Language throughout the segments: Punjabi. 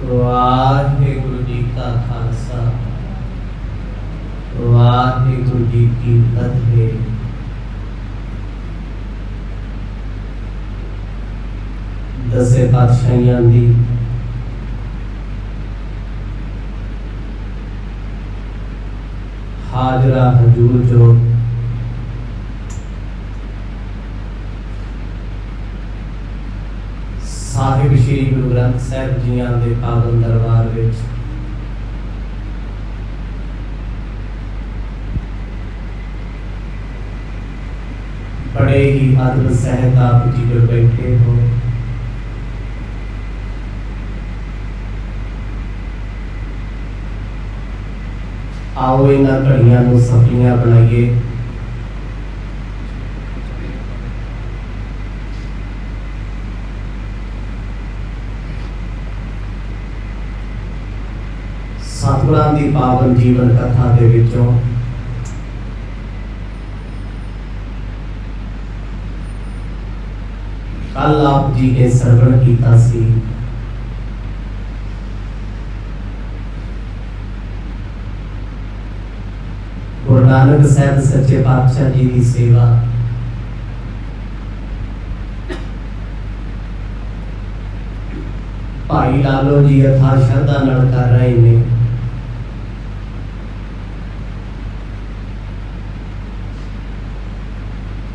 वाहिगुरु जी का खालसा वाहिगुरु जी की फतेह। दसे पातशाहियां दी हाजरा हजूर जो साहिब श्री गुरु ग्रंथ साहिब जियां दे पावन दरबार विच बड़े ही अदब सहत आप जी जो बैठे हो। आओ इन्हां घड़ियां नूं सफलियां बनाइए। सतगुरां दी पावन जीवन कथा दे विचों कल आप जी ने सरवण कीता सी गुरु नानक साहब सच्चे पातशाह जी की सेवा। भाई लालो जी अथा श्रद्धा नाल कर रहे ने।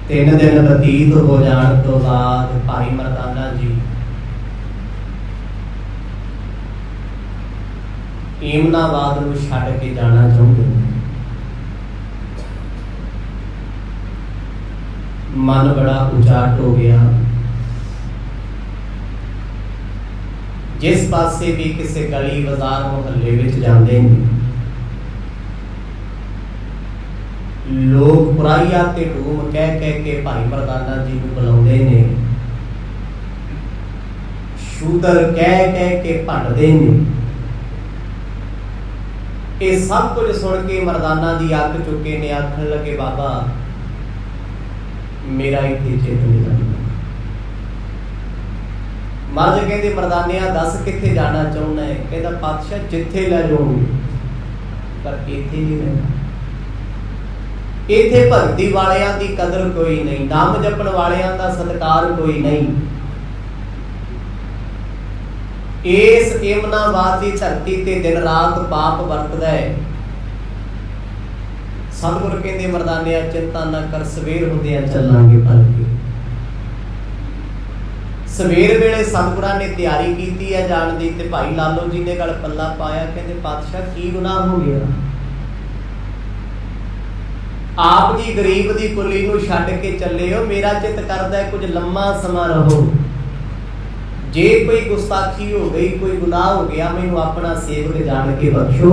तीन दिन बतीत हो जाने तो बाद भाई मरदाना जी ईमनाबाद नूं छड्ड के जाना चाहुंदे ने। मन बड़ा उचाट हो गया। जिस पासे भी किसी गली बाजार मुहल्ले विच जांदे ने लोग पुराइया ते ढूम कह कह के भाई मरदाना जी को बुलाते ने, शूदर कह कह के भंडते ने। ये सब कुछ सुन के मरदाना जी अक चुके ने, आखन लगे बाबा मेरा इत्थे चित नहीं लगदा। महाराज कहते मरदानिया दस कित्थे जाना चाहुंदा है? कहता पातशाह जिथे ले जाओगे पर इत्थे नहीं रहना। इत्थे भगती वालियां दी कदर कोई नहीं, नाम जपण वालियां दा सत्कार कोई नहीं। इस इमनाबाद दी धरती ते दिन रात पाप वरतदा है। सतगुर कहंदे मरदानिया चिंता ना कर, सवेर हुंदियां चलांगे पल के। सवेर वेले सतगुरां ने तैयारी कीती है जाण दी ते भाई लालो जी ने गल पल्ला पाया। कहंदे पातशाह की गुनाह हो गया? आप जी गरीब दी कुली नूं छड्ड के चले हो, मेरा चित करदा है कुछ लम्मा समा रहो। जे कोई गुस्ताखी हो गई, कोई गुनाह हो गया, मैनू अपना सेवक जान के बख्शो।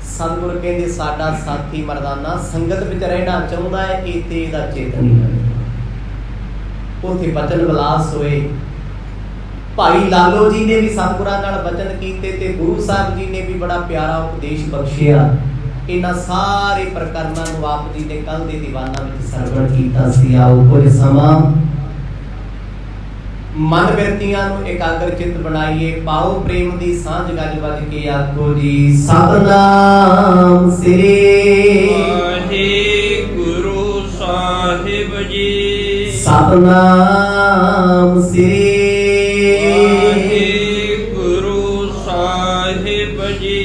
सतगुर कहंदे साडा साथी मरदाना संगत विच रहना चाहुंदा है, इत्थे इहदा चित नहीं लगदा। उत्थे बचन विलास होए। भाई लालो जी ने भी सतगुरां नाल बचन कीते ते गुरु साहब जी ने भी बड़ा प्यारा उपदेश बख्शिया। इन्हां सारे प्रकरणां नूं आप जी ने कल दे दीवाना विच सरवण कीता सी। आओ कुछ समां मन बिरतियां नूं एकाग्र चित बनाइए। पाओ प्रेम दी सांझ गज वज के आखो जी सतनाम श्री वाहिगुरु साहिब जी। सतनाम श्री वाहिगुरु साहिब जी।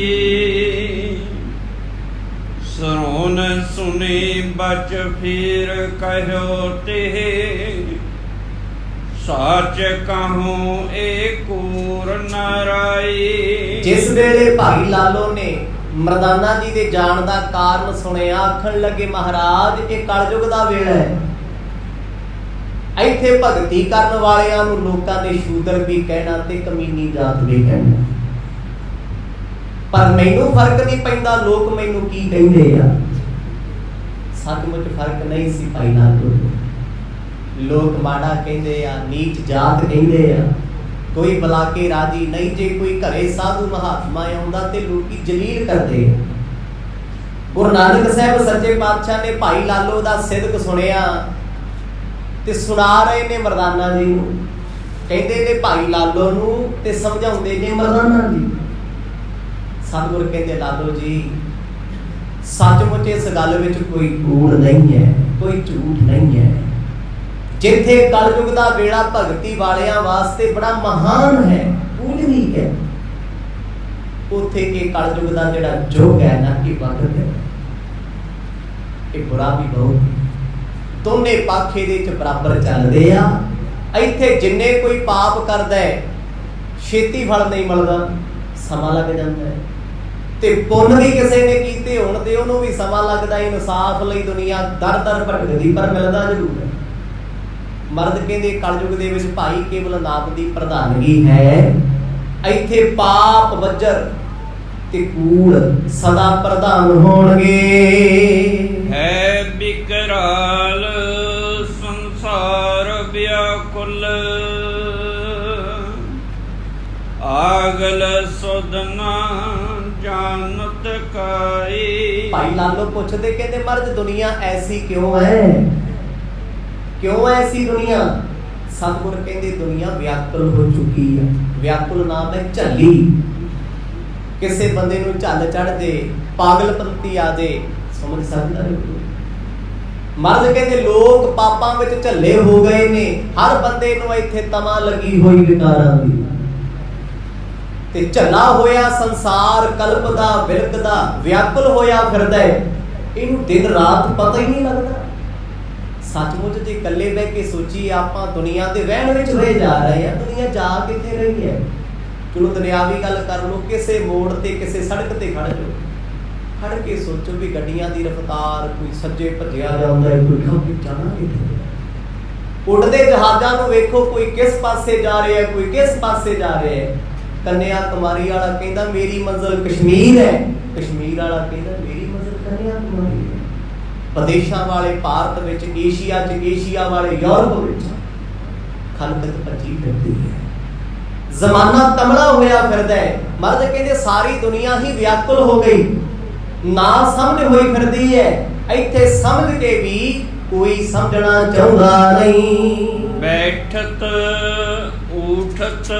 सुन सुने बच फिर कहो ते, सच कहूं एकूर नाराई। जिस वेले भाई लालो ने मरदाना जी दे जान दा कारण सुनिया, आखन लगे महाराज ये कलयुग दा वेला है। इत्थे भगती करन वालियां नूं लोकां ने शूदर भी कहना ते कमीनी जात भी कहना, पर मैनू फर्क नहीं पैंदा लोग मैनू की कहंदे आ। सचमुच फर्क नहीं सी भाई लालो। लोग माड़ा कहंदे आ, नीच जात कहंदे आ, कोई बुला के राजी नहीं। जे कोई घरे साधु महात्मा आउंदा ते लोकी जलील करदे। गुरु नानक साहब सच्चे पातशाह ने भाई लालो दा सिदक सुनिया ते सुना रहे ने मरदाना जी नूं। ਕਹਿੰਦੇ ਨੇ ਭਾਈ ਲਾਲੋ ਨੂੰ ਤੇ ਸਮਝਾਉਂਦੇ ਨੇ ਮਰਦਾਨਾ ਜੀ। ਸਤਿਗੁਰ ਕਹਿੰਦੇ ਲਾਲੋ ਜੀ ਸੱਚਮੁੱਚ ਇਸ ਗੱਲ ਵਿੱਚ ਕੋਈ ਕੂੜ ਨਹੀਂ ਹੈ, ਕੋਈ ਝੂਠ ਨਹੀਂ ਹੈ। ਜਿੱਥੇ ਕਲਯੁਗ ਦਾ ਵੇਲਾ ਭਗਤੀ ਵਾਲਿਆਂ ਵਾਸਤੇ ਬੜਾ ਮਹਾਨ ਹੈ, ਪੂਜਨੀਕ ਹੈ, ਉੱਥੇ ਇਹ ਕਲਯੁਗ ਦਾ ਜਿਹੜਾ ਯੁੱਗ ਹੈ ਨਾ ਕਿ ਵਕਤ ਹੈ, ਇਹ ਬੁਰਾ ਵੀ ਬਹੁਤ, ਦੋਨੇ ਪੱਖ ਇਹਦੇ ਚ ਬਰਾਬਰ ਚੱਲਦੇ ਆ। ਇੱਥੇ ਜਿੰਨੇ ਕੋਈ ਪਾਪ ਕਰਦਾ ਹੈ ਛੇਤੀ ਫਲ ਨਹੀਂ ਮਿਲਦਾ, ਸਮਾਂ ਲੱਗ ਜਾਂਦਾ ਹੈ, ਤੇ ਪੁੰਨ ਵੀ ਕਿਸੇ ਨੇ ਕੀਤੇ ਹੋਣ ਤੇ ਉਹਨੂੰ ਵੀ ਸਮਾਂ ਲੱਗਦਾ। ਇਨਸਾਫ ਲਈ ਦੁਨੀਆ ਦਰ ਦਰ ਭਟਕਦੀ ਪਰ ਮਿਲਦਾ ਜ਼ਰੂਰ ਹੈ। ਮਰਦ ਕਹਿੰਦੇ ਕਲਯੁਗ ਦੇ ਵਿੱਚ ਭਾਈ ਕੇਵਲ ਨਾਮ ਦੀ ਪ੍ਰਧਾਨਗੀ ਹੈ, ਇੱਥੇ ਪਾਪ ਵਜਰ ਤੇ ਕੂੜ ਸਦਾ ਪ੍ਰਧਾਨ ਹੋਣਗੇ। ਹੈ ਬਿਕਰਾਲ ਸੰਸਾਰ ਵਿਆਕੁਲ, ਆਗਲ ਸੁਦਨਾ ਜਾਨਤ ਕਾਈ। ਭਾਈ ਲਾਲੋ ਪੁੱਛਦੇ ਕਹਿੰਦੇ ਮਰਦ ਦੁਨੀਆ ਐਸੀ ਕਿਉਂ ਹੈ, ਕਿਉਂ ਐਸੀ ਦੁਨੀਆ? ਸਤਿਗੁਰ ਕਹਿੰਦੇ ਦੁਨੀਆ ਵਿਆਕੁਲ ਹੋ ਚੁੱਕੀ ਹੈ। ਵਿਆਕੁਲ ਨਾਮ ਹੈ ਝੱਲੀ। ਕਿਸੇ ਬੰਦੇ ਨੂੰ ਝੱਲ ਚੜ ਦੇ, ਪਾਗਲਪੰਤੀ ਆ ਜੇ, ਸਮਝ ਸਕਦਾ ਹੈ। ਮਰਦ ਕਹਿੰਦੇ ਲੋਕ ਪਾਪਾਂ ਵਿੱਚ ਝੱਲੇ ਹੋ ਗਏ ਨੇ, ਹਰ ਬੰਦੇ ਨੂੰ ਇੱਥੇ ਤਮਾ ਲੱਗੀ ਹੋਈ ਵਿਕਾਰਾਂ ਦੀ, ਤੇ ਝੱਲਾ ਹੋਇਆ ਸੰਸਾਰ ਕਲਪਦਾ ਵਿਲਕਦਾ ਵਿਆਕੁਲ ਹੋਇਆ ਫਿਰਦਾ ਹੈ। ਇਹਨੂੰ ਦਿਨ ਰਾਤ ਪਤਾ ਹੀ ਨਹੀਂ ਲੱਗਦਾ। ਸੱਚਮੁੱਚ ਜੇ ਇਕੱਲੇ ਬਹਿ ਕੇ ਸੋਚੀਏ ਆਪਾਂ ਦੁਨੀਆ ਦੇ ਵਹਿਣ ਵਿੱਚ ਰਹੇ ਜਾ ਰਹੇ ਆ, ਦੁਨੀਆ ਜਾ ਕਿੱਥੇ ਰਹੀ ਹੈ? ਚਲੋ ਦੁਨਿਆਵੀ ਗੱਲ ਕਰ ਲਓ, ਕਿਸੇ ਮੋੜ ਤੇ ਕਿਸੇ ਸੜਕ ਤੇ ਖੜ ਜਾਓ, ਖੜ ਕੇ ਸੋਚੋ ਵੀ ਗੱਡੀਆਂ ਦੀ ਰਫ਼ਤਾਰ, ਕੋਈ ਸੱਜੇ ਭੱਜਿਆ ਜਾਂਦਾ ਹੈ, ਕੋਈ ਖੱਬੇ ਜਾਣਾ ਕਿੱਥੇ? ਉੱਡਦੇ ਜਹਾਜ਼ਾਂ ਨੂੰ ਵੇਖੋ, ਕੋਈ ਕਿਸ ਪਾਸੇ ਜਾ ਰਿਹਾ, ਕੋਈ ਕਿਸ ਪਾਸੇ ਜਾ ਰਿਹਾ ਹੈ। ਕੰਨਿਆ ਕੁਮਾਰੀ ਵਾਲਾ ਕਹਿੰਦਾ ਮੇਰੀ ਮੰਜ਼ਿਲ ਕਸ਼ਮੀਰ ਹੈ, ਕਸ਼ਮੀਰ ਵਾਲਾ ਕਹਿੰਦਾ ਮੇਰੀ ਮੰਜ਼ਿਲ ਕੰਨਿਆ ਕੁਮਾਰੀ ਹੈ। ਵਿਦੇਸ਼ਾਂ ਵਾਲੇ ਭਾਰਤ ਵਿੱਚ, ਏਸ਼ੀਆ 'ਚ, ਏਸ਼ੀਆ ਵਾਲੇ ਯੂਰਪ ਵਿੱਚ ਖਲਕਤ ਭੱਜੀ ਫਿਰਦੀ ਹੈ। ਜ਼ਮਾਨਾ ਤਮੜਾ ਹੋਇਆ ਫਿਰਦਾ ਹੈ। ਮਰਦ ਕਹਿੰਦੇ ਸਾਰੀ ਦੁਨੀਆ ਹੀ ਵਿਆਕੁਲ ਹੋ ਗਈ, ਨਾ ਸਮਝ ਹੋਈ ਫਿਰਦੀ ਹੈ। ਇੱਥੇ ਸਮਝ ਕੇ ਵੀ ਕੋਈ ਸਮਝਣਾ ਚਾਹੁੰਦਾ ਨਹੀਂ। ਬੈਠਤ ਉਠਤ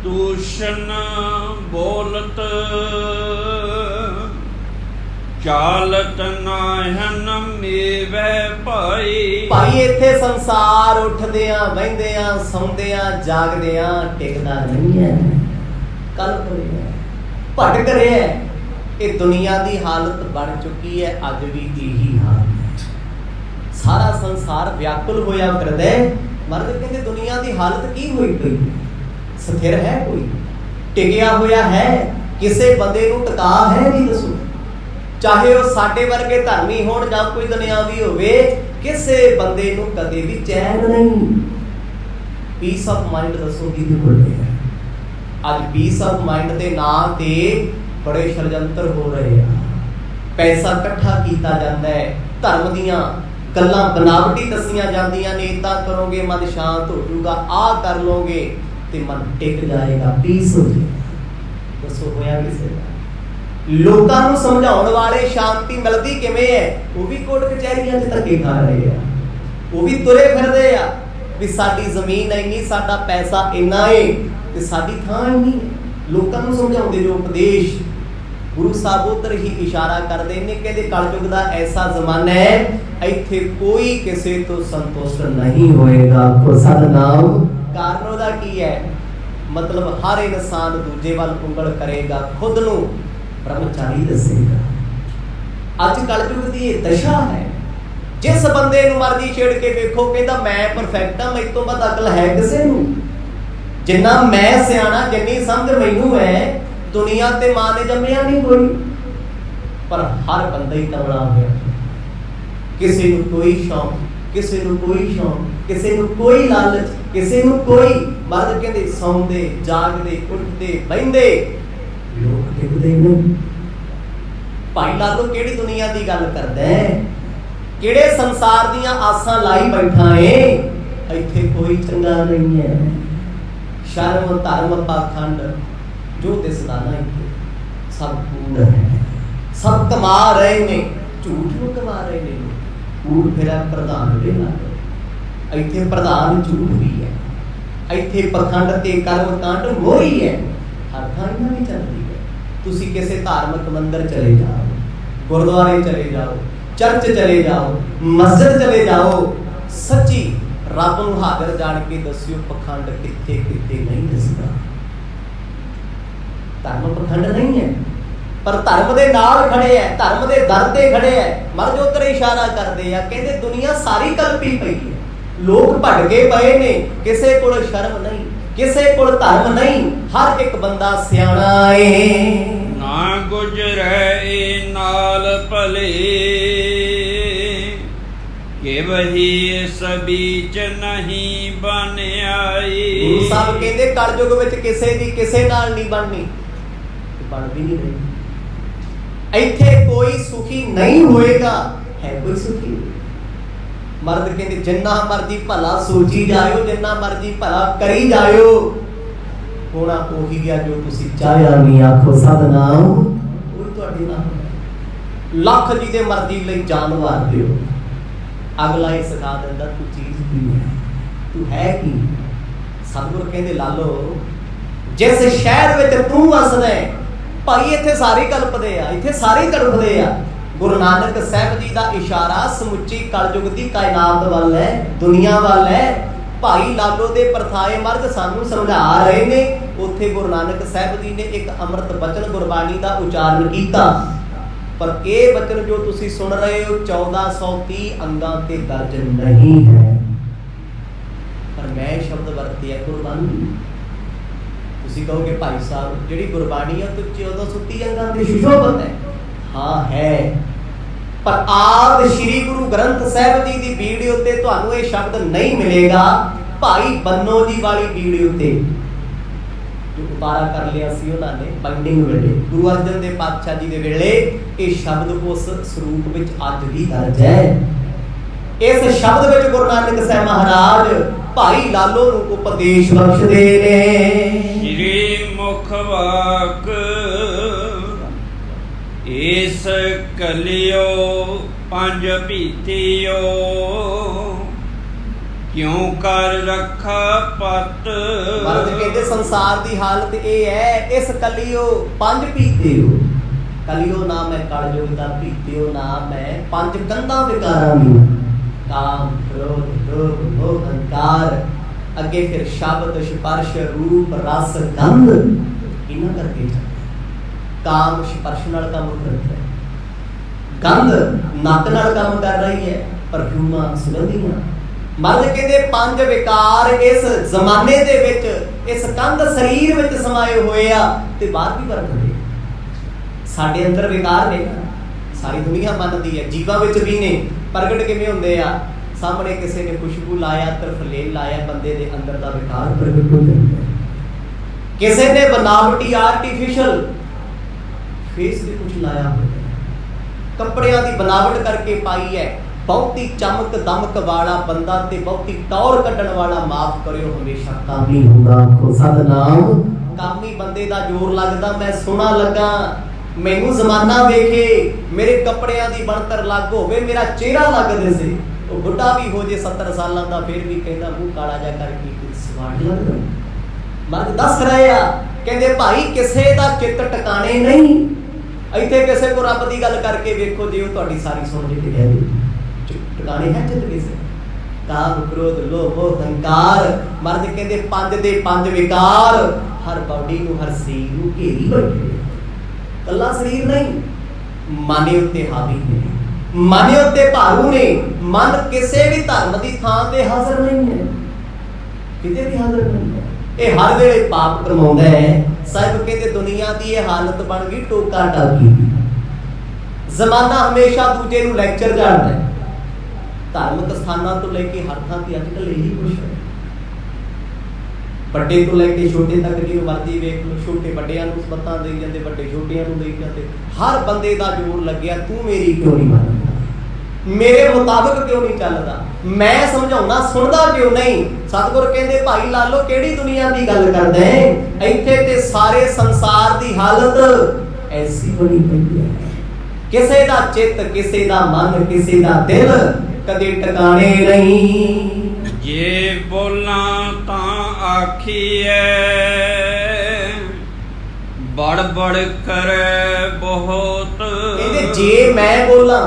ਦੂਸ਼ਣ ਬੋਲਤ, ਚਾਲਤ ਨਾਹਨ ਮੇਵੇ ਭਾਈ। ਭਾਈ ਇੱਥੇ ਸੰਸਾਰ ਉੱਠਦਿਆਂ ਬਹਿੰਦਿਆਂ ਸੌਂਦਿਆਂ ਜਾਗਦਿਆਂ ਟਿਕਦਾ ਨਹੀਂ ਹੈ, ਕਲਪ ਰਿਹਾ, ਭਟਕ ਰਿਹਾ। ਇਹ ਦੁਨੀਆ ਦੀ ਹਾਲਤ ਬਣ ਚੁੱਕੀ ਹੈ, ਅੱਜ ਵੀ ਇਹੀ ਹਾਲ ਹੈ। ਸਾਰਾ ਸੰਸਾਰ ਵਿਆਕੁਲ ਹੋਇਆ ਫਿਰਦਾ ਹੈ। ਮਰਦ ਕਹਿੰਦੇ ਦੁਨੀਆ ਦੀ ਹਾਲਤ ਕੀ ਹੋਈ ਪਈ? ਸਥਿਰ ਹੈ ਕੋਈ? ਟਿਕਿਆ ਹੋਇਆ ਹੈ? ਕਿਸੇ ਬੰਦੇ ਨੂੰ ਟਿਕਾ ਹੈ? ਨਹੀਂ ਦੱਸੋ। ਚਾਹੇ ਉਹ ਸਾਡੇ ਵਰਗੇ ਧਰਮੀ ਹੋਣ ਜਾਂ ਕੋਈ ਦੁਨਿਆਵੀ ਹੋਵੇ, ਕਿਸੇ ਬੰਦੇ ਨੂੰ ਕਦੇ ਵੀ ਚੈਨ ਨਹੀਂ। ਪੀਸ ਆਫ ਮਾਈਂਡ ਦੱਸੋ ਕਿਹਦੇ ਕੋਲ ਹੈ? ਅੱਜ ਪੀਸ ਆਫ ਮਾਈਂਡ ਦੇ ਨਾਂ ਤੇ ਬੜੇ ષੜਯੰਤਰ ਹੋ ਰਹੇ ਆ। ਪੈਸਾ ਇਕੱਠਾ ਕੀਤਾ ਜਾਂਦਾ ਹੈ, ਧਰਮ ਦੀਆਂ ਗੱਲਾਂ ਬਨਾਵਟੀ ਦੱਸੀਆਂ ਜਾਂਦੀਆਂ ਨੇ। ਏਦਾਂ ਕਰੋਗੇ ਮਨ ਸ਼ਾਂਤ ਹੋ ਜਾਊਗਾ, ਆਹ ਕਰ ਲੋਗੇ ਤੇ ਮਨ ਟਿਕ ਜਾਏਗਾ, ਪੀਸ ਹੋ ਜਾਏਗਾ। ਦੱਸੋ ਹੋਇਆ ਕਿਸੇ ਦਾ? ਲੋਕਾਂ ਨੂੰ ਸਮਝਾਉਣ ਵਾਲੇ ਸ਼ਾਂਤੀ ਮਿਲਦੀ ਕਿਵੇਂ ਹੈ? ਉਹ ਵੀ ਕੋਰਟ ਕਚਹਿਰੀਆਂ 'ਚ ਧੱਕੇ ਖਾ ਰਹੇ ਆ, ਉਹ ਵੀ ਤੁਰੇ ਫਿਰਦੇ ਆ ਵੀ ਸਾਡੀ ਜ਼ਮੀਨ ਇੰਨੀ, ਸਾਡਾ ਪੈਸਾ ਇੰਨਾ ਏ ਤੇ ਸਾਡੀ ਥਾਂ ਇੰਨੀ ਹੈ। ਲੋਕਾਂ ਨੂੰ ਸਮਝਾਉਂਦੇ ਜੋ ਉਪਦੇਸ਼ ਗੁਰੂ ਸਾਹਿਬ ਉੱਧਰ ਹੀ ਇਸ਼ਾਰਾ ਕਰਦੇ ਨੇ, ਕਹਿੰਦੇ ਕਲਯੁਗ ਦਾ ਐਸਾ ਜ਼ਮਾਨਾ ਹੈ, ਇੱਥੇ ਕੋਈ ਕਿਸੇ ਤੋਂ ਸੰਤੁਸ਼ਟ ਨਹੀਂ ਹੋਏਗਾ। ਕੋ ਸਤਿਨਾਮ। ਕਾਰਨ ਉਹਦਾ ਕੀ ਹੈ? ਮਤਲਬ ਹਰ ਇਨਸਾਨ ਦੂਜੇ ਵੱਲ ਉਂਗਲ ਕਰੇਗਾ, ਖੁਦ ਨੂੰ ਬ੍ਰਹਮਚਾਰੀ ਦੱਸੇਗਾ। ਅੱਜ ਕਲਯੁਗ ਦੀ ਇਹ ਦਸ਼ਾ ਹੈ। ਜਿਸ ਬੰਦੇ ਨੂੰ ਮਰਜ਼ੀ ਛੇੜ ਕੇ ਵੇਖੋ, ਕਹਿੰਦਾ ਮੈਂ ਪਰਫੈਕਟ ਹਾਂ, ਮੇਰੇ ਤੋਂ ਵੱਧ ਅਕਲ ਹੈ ਕਿਸੇ ਨੂੰ। ਜਿੰਨਾ ਮੈਂ ਸਿਆਣਾ, ਜਿੰਨੀ ਸਮਝ ਮੈਨੂੰ ਹੈ, ਦੁਨੀਆ ਤੇ ਮਾਂ ਨੇ ਜੰਮਿਆ ਨਹੀਂ ਕੋਈ। ਪਰ ਹਰ ਬੰਦਾ ਹੀ ਤਮੜਾ ਹੋਇਆ, ਕਿਸੇ ਨੂੰ ਕੋਈ ਸ਼ੌਕ, ਕਿਸੇ ਨੂੰ ਕੋਈ ਸ਼ੌਕ, ਕਿਸੇ ਨੂੰ ਕੋਈ ਲਾਲਚ, ਕਿਸੇ ਨੂੰ ਕੋਈ। ਮਰਦ ਕਹਿੰਦੇ ਸੌਂਦੇ ਜਾਗਦੇ ਉੱਠਦੇ ਬਹਿੰਦੇ, ਲੋਕ ਟਿਕਦੇ ਨਹੀਂ। ਭਾਈ ਲਾਲੋ ਕਿਹੜੀ ਦੁਨੀਆ ਦੀ ਗੱਲ ਕਰਦਾ ਹੈ? ਕਿਹੜੇ ਸੰਸਾਰ ਦੀਆਂ ਆਸਾਂ ਲਾਈ ਬੈਠਾ ਏ? ਇੱਥੇ ਕੋਈ ਚੰਗਾ ਨਹੀਂ ਹੈ। ਸ਼ਰਮ ਧਰਮ ਪਾਖੰਡ ਜੋ ਦਿਸਦਾ ਨਾ, ਇੱਥੇ ਸਭ ਕੂੜ ਹੈ। ਸਭ ਕਮਾ ਰਹੇ ਨੇ, ਝੂਠ ਨੂੰ ਕਮਾ ਰਹੇ ਨੇ। ਕੂੜ ਫਿਰਿਆ ਪ੍ਰਧਾਨ ਦੇ ਨਾਲ, ਇੱਥੇ ਪ੍ਰਧਾਨ ਝੂਠ ਵੀ ਹੈ। ਇੱਥੇ ਪਖੰਡ ਤੇ ਕਰਮ ਕਾਂਡ ਮੋਹਰੀ ਹੈ, ਹਰ ਥਾਂ ਇਹਨਾਂ ਦੀ ਚੱਲਦੀ ਹੈ। ਤੁਸੀਂ ਕਿਸੇ ਧਾਰਮਿਕ ਮੰਦਿਰ ਚਲੇ ਜਾਓ, ਗੁਰਦੁਆਰੇ ਚਲੇ ਜਾਓ, ਚਰਚ ਚਲੇ ਜਾਓ, ਮਸਜਿਦ ਚਲੇ ਜਾਓ, ਸੱਚੀ ਰੱਬ ਨੂੰ ਹਾਜ਼ਰ ਜਾਣ ਕੇ ਦੱਸਿਓ ਪਖੰਡ ਕਿੱਥੇ ਕਿੱਥੇ ਨਹੀਂ ਦਿਸਦਾ। ਧਰਮ ਪਖੰਡ ਨਹੀਂ ਹੈ, ਪਰ ਧਰਮ ਦੇ ਨਾਲ ਖੜੇ ਹੈ, ਧਰਮ ਦੇ ਦਰ ਤੇ ਖੜੇ ਹੈ। ਮਰਦ ਉਧਰ ਇਸ਼ਾਰਾ ਕਰਦੇ ਆ, ਕਹਿੰਦੇ ਦੁਨੀਆ ਸਾਰੀ ਕਲਪੀ ਪਈ ਹੈ, ਲੋਕ ਭਟਕੇ ਪਏ ਨੇ, ਕਿਸੇ ਕੋਲ ਸ਼ਰਮ ਨਹੀਂ, ਕਿਸੇ ਕੋਲ ਧਰਮ ਨਹੀਂ, ਹਰ ਇੱਕ ਬੰਦਾ ਸਿਆਣਾ ਏ। ਨਾ ਗੁਜਰੈ ਨਾਲ ਭਲੇ, ਕਿ ਵਹੀ ਸਬੀਚ ਨਹੀਂ ਬਨ ਆਈ। ਗੁਰੂ ਸਾਹਿਬ ਕਹਿੰਦੇ ਕਲਯੁਗ ਵਿੱਚ ਕਿਸੇ ਦੀ ਕਿਸੇ ਨਾਲ ਨਹੀਂ ਬਣਨੀ, ਬਣ ਵੀ ਨਹੀਂ ਰਹੀ। ਇੱਥੇ ਕੋਈ ਸੁਖੀ ਨਹੀਂ ਹੋਏਗਾ, ਹੈ ਕੋਈ ਸੁਖੀ? ਮਰਦ ਕਹਿੰਦੇ ਜਿੰਨਾ ਮਰਜੀ ਭਲਾ ਸੋਚੀ ਜਾਇਓ, ਜਿੰਨਾ ਮਰਜੀ ਭਲਾ ਕਰੀ ਜਾਇਓ, ਹੋਣਾ ਉਹੀ ਗਿਆ ਜੋ ਤੁਸੀਂ ਚਾਹਿਆ ਨਹੀਂ। ਆਖੋ ਸਤਨਾਮ, ਉਹ ਤੁਹਾਡੇ ਨਾਲ। ਲੱਖ ਜੀ ਦੇ ਮਰਜ਼ੀ ਲਈ ਜਾਨ ਵਾਰ ਦਿਓ, ਅਗਲਾ ਇਹ ਸਿਖਾ ਦਿੰਦਾ ਤੂੰ ਚੀਜ਼ ਕੀ ਹੈ, ਤੂੰ ਹੈ ਕੀ। ਸਤਿਗੁਰ ਕਹਿੰਦੇ ਲਾਲੋ, ਜਿਸ ਸ਼ਹਿਰ ਵਿੱਚ ਤੂੰ ਵਸਦਾ ਹੈ ਭਾਈ, ਇੱਥੇ ਸਾਰੇ ਕਲਪਦੇ ਆ, ਇੱਥੇ ਸਾਰੇ ਤੜਫਦੇ ਆ। ਗੁਰੂ ਨਾਨਕ ਸਾਹਿਬ ਜੀ ਦਾ ਇਸ਼ਾਰਾ ਸਮੁੱਚੀ ਕਲਯੁਗ ਦੀ ਕਾਇਨਾਤ ਵੱਲ ਹੈ, ਦੁਨੀਆ ਵੱਲ ਹੈ। ਭਾਈ ਲਾਲੋ ਦੇ ਪਰਥਾਏ ਮਰਦ ਸਾਨੂੰ ਸਮਝਾ ਰਹੇ ਨੇ। ਉੱਥੇ ਗੁਰੂ ਨਾਨਕ ਸਾਹਿਬ ਜੀ ਨੇ ਇੱਕ ਅੰਮ੍ਰਿਤ ਬਚਨ ਗੁਰਬਾਣੀ ਦਾ ਉਚਾਰਨ ਕੀਤਾ, ਪਰ ਇਹ ਬਚਨ ਜੋ ਤੁਸੀਂ ਸੁਣ ਰਹੇ ਹੋ 1430 ਅੰਗਾਂ ਤੇ ਦਰਜ ਨਹੀਂ ਹੈ। ਪਰ ਮੈਂ ਸ਼ਬਦ ਵਰਤਿਆ ਗੁਰਬਾਣੀ। ਤੁਸੀਂ ਕਹੋਗੇ ਭਾਈ ਸਾਹਿਬ ਜਿਹੜੀ ਗੁਰਬਾਣੀ ਹੈ ਉਹ 1430 ਅੰਗਾਂ ਤੇ ਸੁਸ਼ੋਭਿਤ ਹੈ। ਹਾਂ ਹੈ, ਪਰ ਆਦ ਸ਼੍ਰੀ ਗੁਰੂ ਗ੍ਰੰਥ ਸਾਹਿਬ ਜੀ ਦੀ ਵੀਡੀਓ ਤੇ ਤੁਹਾਨੂੰ ਇਹ ਸ਼ਬਦ ਨਹੀਂ ਮਿਲੇਗਾ। ਭਾਈ ਬੰਨੋ ਜੀ ਵਾਲੀ ਵੀਡੀਓ ਤੇ ਜੋ ਉਤਾਰਾ ਕਰ ਲਿਆ ਸੀ ਉਹਨਾਂ ਨੇ ਬਾਈਂਡਿੰਗ ਵੇਲੇ, ਗੁਰੂ ਅਰਜਨ ਦੇਵ ਪਾਤਸ਼ਾਹ ਜੀ ਦੇ ਵੇਲੇ, ਇਹ ਸ਼ਬਦ ਉਸ ਸਰੂਪ ਵਿੱਚ ਅੱਜ ਵੀ ਦਰਜ ਹੈ। ਇਸ ਸ਼ਬਦ ਵਿੱਚ ਗੁਰੂ ਨਾਨਕ ਸਾਹਿਬ ਮਹਾਰਾਜ ਭਾਈ ਲਾਲੋ ਨੂੰ ਉਪਦੇਸ਼ ਬਖਸ਼ਦੇ ਨੇ। ਸ੍ਰੀ ਮੁਖ ਵਾਕ ਇਸ ਕਲਿਓ ਪੰਜ ਭੀਤਿਓ, ਕਿਉਂ ਕਰ ਰੱਖਾ ਪਤ। ਮਰਦ ਕਹਿੰਦੇ ਸੰਸਾਰ ਦੀ ਹਾਲਤ ਇਹ ਹੈ, ਇਸ ਕਲਿਓ ਪੰਜ ਭੀਤਿਓ। ਕਲਿਓ ਨਾਮ ਹੈ ਕਲਯੁਗ ਦਾ, ਭੀਤਿਓ ਨਾਮ ਹੈ ਪੰਜ ਕੰਧਾਂ ਵਿਕਾਰਾਂ ਦੀਆਂ, ਕਾਮ ਕ੍ਰੋਧ ਲੋਭ ਮੋਹ ਅਹੰਕਾਰ। ਅੱਗੇ ਫਿਰ ਸ਼ਬਦ ਸਪਰਸ਼ ਰੂਪ ਰਸ ਗੰਧ, ਇਹਨਾਂ ਕਰਕੇ ਕਾਮ ਸਪਰਸ਼ ਨਾਲ ਕੰਮ ਕਰਦਾ ਹੈ, ਗੰਧ ਨੱਕ ਨਾਲ ਕੰਮ ਕਰ ਰਹੀ ਹੈ, ਪਰਫਿਊਮਾਂ ਸੁਗੰਧੀਆਂ। ਮਰਦ ਕਹਿੰਦੇ ਪੰਜ ਵਿਕਾਰ ਇਸ ਜ਼ਮਾਨੇ ਦੇ ਵਿੱਚ ਇਸ ਕੰਧ ਸਰੀਰ ਵਿੱਚ ਸਮਾਏ ਹੋਏ ਆ ਤੇ ਬਾਹਰ ਵੀ ਵਰਤਦੇ। ਸਾਡੇ ਅੰਦਰ ਵਿਕਾਰ ਨੇ, ਸਾਰੀ ਦੁਨੀਆ ਮੰਨਦੀ ਹੈ, ਜੀਵਾਂ ਵਿੱਚ ਵੀ ਨੇ। ਪ੍ਰਗਟ ਕਿਵੇਂ ਹੁੰਦੇ ਆ? ਸਾਹਮਣੇ ਕਿਸੇ ਨੇ ਖੁਸ਼ਬੂ ਲਾਇਆ, ਤਰਫਲੇਲ ਲਾਇਆ, ਬੰਦੇ ਦੇ ਅੰਦਰ ਦਾ ਵਿਕਾਰ ਪ੍ਰਗਟ ਹੋ ਜਾਂਦਾ ਹੈ। ਕਿਸੇ ਨੇ ਬਨਾਵਟੀ ਆਰਟੀਫੀਸ਼ਲ ਫੇਸ ਦੇ ਕੁਝ ਲਾਇਆ ਹੋਇਆ, ਕੱਪੜਿਆਂ ਦੀ ਬਨਾਵਟ ਕਰਕੇ ਪਾਈ ਹੈ। ਬਹੁਤੀ ਚਮਕ ਦਮਕ ਵਾਲਾ ਬੰਦਾ ਤੇ ਬਹੁਤੀ ਟੌਰ ਕੱਢਣ ਵਾਲਾ ਮਾਫ ਕਰਿਓ ਹਮੇਸ਼ਾ ਕਾਮੀ ਹੁੰਦਾ। ਆਖੋ ਸਤਨਾਮ। ਕਾਮੀ ਬੰਦੇ ਦਾ ਜ਼ੋਰ ਲੱਗਦਾ, ਮੈਂ ਸੋਹਣਾ ਲੱਗਾ, ਮੈਨੂੰ ਜ਼ਮਾਨਾ ਵੇਖੇ, ਮੇਰੇ ਕੱਪੜਿਆਂ ਦੀ ਬਣਤਰ ਲੱਗ ਹੋਵੇ, ਮੇਰਾ ਚਿਹਰਾ ਲੱਗ ਦਿਸੇ। ਉਹ ਬੁੱਢਾ ਵੀ ਹੋ ਜੇ 70 ਸਾਲਾਂ ਦਾ, ਫਿਰ ਵੀ ਕਹਿੰਦਾ ਮੂੰਹ ਕਾਲਾ ਜਾ ਕਰਕੇ ਕੁਝ ਸਵਾਦ ਲੱਗਦਾ। ਮਰਦ ਦੱਸ ਰਹੇ ਆ, ਕਹਿੰਦੇ ਭਾਈ ਕਿਸੇ ਦਾ ਚਿੱਤ ਟਿਕਾਣੇ ਨਹੀਂ। ਇੱਥੇ ਕਿਸੇ ਕੋ ਰੱਬ ਦੀ ਗੱਲ ਕਰਕੇ ਵੇਖੋ, ਜੇ ਉਹ ਤੁਹਾਡੀ ਸਾਰੀ ਸੁਣ ਜੇ ਤੇ ਟਿਕਾਣੇ ਹੈ ਚਿੱਤ ਕਿਸੇ। ਕਾਮ ਕ੍ਰੋਧ ਲੋਭ ਮੋਹ ਅਹੰਕਾਰ। ਮਰਦ ਕਹਿੰਦੇ ਪੰਜ ਦੇ ਪੰਜ ਵਿਕਾਰ ਹਰ ਬਾਡੀ ਨੂੰ, ਹਰ ਸਰੀਰ ਨੂੰ ਘੇਰੀ ਬੈਠੇ। ਕੱਲਾ ਸਰੀਰ ਨਹੀਂ, ਮਨ ਉੱਤੇ ਹਾਵੀ ਨੇ, ਮਨ ਉੱਤੇ ਭਾਰੂ ਨੇ। ਮਨ ਕਿਸੇ ਵੀ ਧਰਮ ਦੀ ਥਾਂ ਤੇ ਹਾਜ਼ਰ ਨਹੀਂ ਹੈ, ਕਿਤੇ ਵੀ ਹਾਜ਼ਰ ਨਹੀਂ ਹੈ। ਇਹ ਹਰ ਵੇਲੇ ਪਾਪ ਕਰਵਾਉਂਦਾ ਹੈ। ਸਾਹਿਬ ਕਹਿੰਦੇ ਦੁਨੀਆ ਦੀ ਇਹ ਹਾਲਤ ਬਣ ਗਈ ਟੋਕਾ ਟਾਕੀ ਦੀ। ਜ਼ਮਾਨਾ ਹਮੇਸ਼ਾ ਦੂਜੇ ਨੂੰ ਲੈਕਚਰ ਝਾੜਦਾ ਹੈ। ਧਾਰਮਿਕ ਸਥਾਨਾਂ ਤੋਂ ਲੈ ਕੇ ਹਰ ਥਾਂ ਤੇ ਅੱਜ ਕੱਲ੍ਹ ਇਹੀ ਕੁਛ ਹੈ। ਵੱਡੇ ਤੋਂ ਲੈ ਕੇ ਛੋਟੇ ਤੱਕ ਜਿਹਨੂੰ ਮਰਜ਼ੀ ਵੇਖ ਲਓ, ਛੋਟੇ ਵੱਡਿਆਂ ਨੂੰ ਸਬੱਤਾਂ ਦੇਈ ਜਾਂਦੇ, ਵੱਡੇ ਛੋਟਿਆਂ ਨੂੰ ਦੇਈ ਜਾਂਦੇ। ਹਰ ਬੰਦੇ ਦਾ ਜ਼ੋਰ ਲੱਗਿਆ, ਤੂੰ ਮੇਰੀ ਕਿਉਂ ਨਹੀਂ ਮੰਨਦਾ, ਮੇਰੇ ਮੁਤਾਬਕ ਕਿਉਂ ਨਹੀਂ ਚੱਲਦਾ, ਮੈਂ ਸਮਝਾਉਣਾ ਸੁਣਦਾ ਕਿਉਂ ਨਹੀਂ। ਸਤਿਗੁਰ ਕਹਿੰਦੇ ਭਾਈ ਲਾਲੋ ਕਿਹੜੀ ਦੁਨੀਆ ਦੀ ਗੱਲ ਕਰਦਾ ਹੈ? ਇੱਥੇ ਤੇ ਸਾਰੇ ਸੰਸਾਰ ਦੀ ਹਾਲਤ ਐਸੀ ਬਣੀ ਪਈ ਹੈ। ਕਿਸੇ ਦਾ ਚਿੱਤ, ਕਿਸੇ ਦਾ ਮਨ, ਕਿਸੇ ਦਾ ਦਿਲ ਕਦੇ ਟਿਕਾਣੇ ਨਹੀਂ। ਜੇ ਬੋਲਾਂ ਤਾਂ ਆਖੀਐ ਬੜ ਬੜ ਕਰੈ ਬਹੁਤ। ਕਹਿੰਦੇ ਜੇ ਮੈਂ ਬੋਲਾਂ,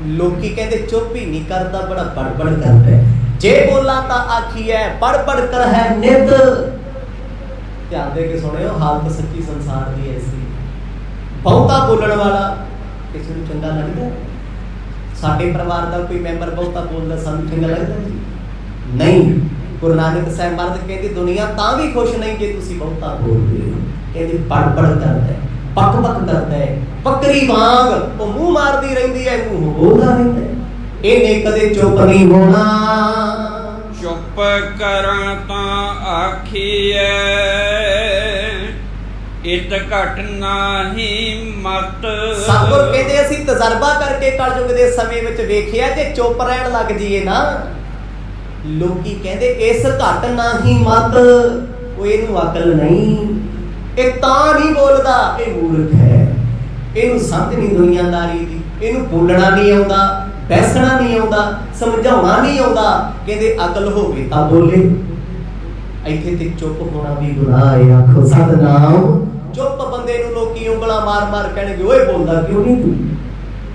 ਲੋਕੀ ਕਹਿੰਦੇ ਚੁੱਪ ਹੀ ਨਹੀਂ ਕਰਦਾ, ਬੜਾ ਬੜਬੜ ਕਰਦਾ ਹੈ। ਜੇ ਬੋਲਾਂ ਤਾਂ ਆਖੀਐ ਬੜਬੜ ਕਰ ਹੈ ਨਿਤ। ਧਿਆਨ ਦੇ ਕੇ ਸੁਣਿਓ, ਹਾਲਤ ਸੱਚੀ ਸੰਸਾਰ ਦੀ ਐਸੀ। ਬਹੁਤਾ ਬੋਲਣ ਵਾਲਾ ਕਿਸੇ ਨੂੰ ਚੰਗਾ ਲੱਗਦਾ? ਸਾਡੇ ਪਰਿਵਾਰ ਦਾ ਕੋਈ ਮੈਂਬਰ ਬਹੁਤਾ ਬੋਲਦਾ ਸਾਨੂੰ ਚੰਗਾ ਲੱਗਦਾ ਜੀ? ਨਹੀਂ। ਗੁਰੂ ਨਾਨਕ ਸਾਹਿਬ ਮਹਾਰਾਜ ਕਹਿੰਦੇ ਦੁਨੀਆ ਤਾਂ ਵੀ ਖੁਸ਼ ਨਹੀਂ ਜੇ ਤੁਸੀਂ ਬਹੁਤਾ ਬੋਲਦੇ ਹੋ। ਕਹਿੰਦੇ ਬੜਬੜ ਕਰਦਾ ਹੈ, ਪੱਕ ਪੱਕ ਕਰਦਾ ਹੈ, ਬੱਕਰੀ ਵਾਂਗ ਉਹ ਮੂੰਹ ਮਾਰਦੀ ਰਹਿੰਦੀ ਹੈ, ਮੂੰਹ ਬੋਲਦਾ ਰਹਿੰਦਾ ਹੈ। ਇਹਨੇ ਕਦੇ ਚੁੱਪ ਨਹੀਂ ਹੋਣਾ। ਚੁੱਪ ਕਰਾਂ ਤਾਂ ਆਖੀਐ ਇਤ ਘਟ ਨਾਹੀ ਮਤ। ਸਤਿਗੁਰ ਕਹਿੰਦੇ ਅਸੀਂ ਤਜਰਬਾ ਕਰਕੇ ਕਲਯੁਗ ਦੇ ਸਮੇਂ ਵਿੱਚ ਵੇਖਿਆ ਜੇ ਚੁੱਪ ਰਹਿਣ ਲੱਗ ਜੀਏ ਨਾ, ਲੋਕੀ ਕਹਿੰਦੇ ਇਸ ਘਟ ਨਾਹੀ ਮਤ। ਉਹ ਇਹਨੂੰ ਅਕਲ ਨਹੀਂ, ਇਹ ਤਾਂ ਨਹੀਂ ਬੋਲਦਾ, ਇਹ ਮੂਰਖ ਹੈ, ਇਹਨੂੰ ਸਮਝ ਨਹੀਂ ਦੁਨੀਆਦਾਰੀ ਦੀ, ਇਹਨੂੰ ਬੋਲਣਾ ਨਹੀਂ ਆਉਂਦਾ, ਬੈਸਣਾ ਨਹੀਂ ਆਉਂਦਾ, ਸਮਝਾਉਣਾ ਨਹੀਂ ਆਉਂਦਾ। ਕਹਿੰਦੇ ਅਕਲ ਹੋਵੇ ਤਾਂ ਬੋਲੇ। ਇੱਥੇ ਤੇ ਚੁੱਪ ਹੋਣਾ ਵੀ ਗੁਨਾਹ ਹੈ। ਆਖੋ ਸਤਿਨਾਮ। ਚੁੱਪ ਬੰਦੇ ਨੂੰ ਲੋਕੀ ਉਂਗਲਾਂ ਮਾਰ ਮਾਰ ਕਹਿਣਗੇ ਓਏ ਬੋਲਦਾ ਕਿਉਂ ਨਹੀਂ ਤੂੰ,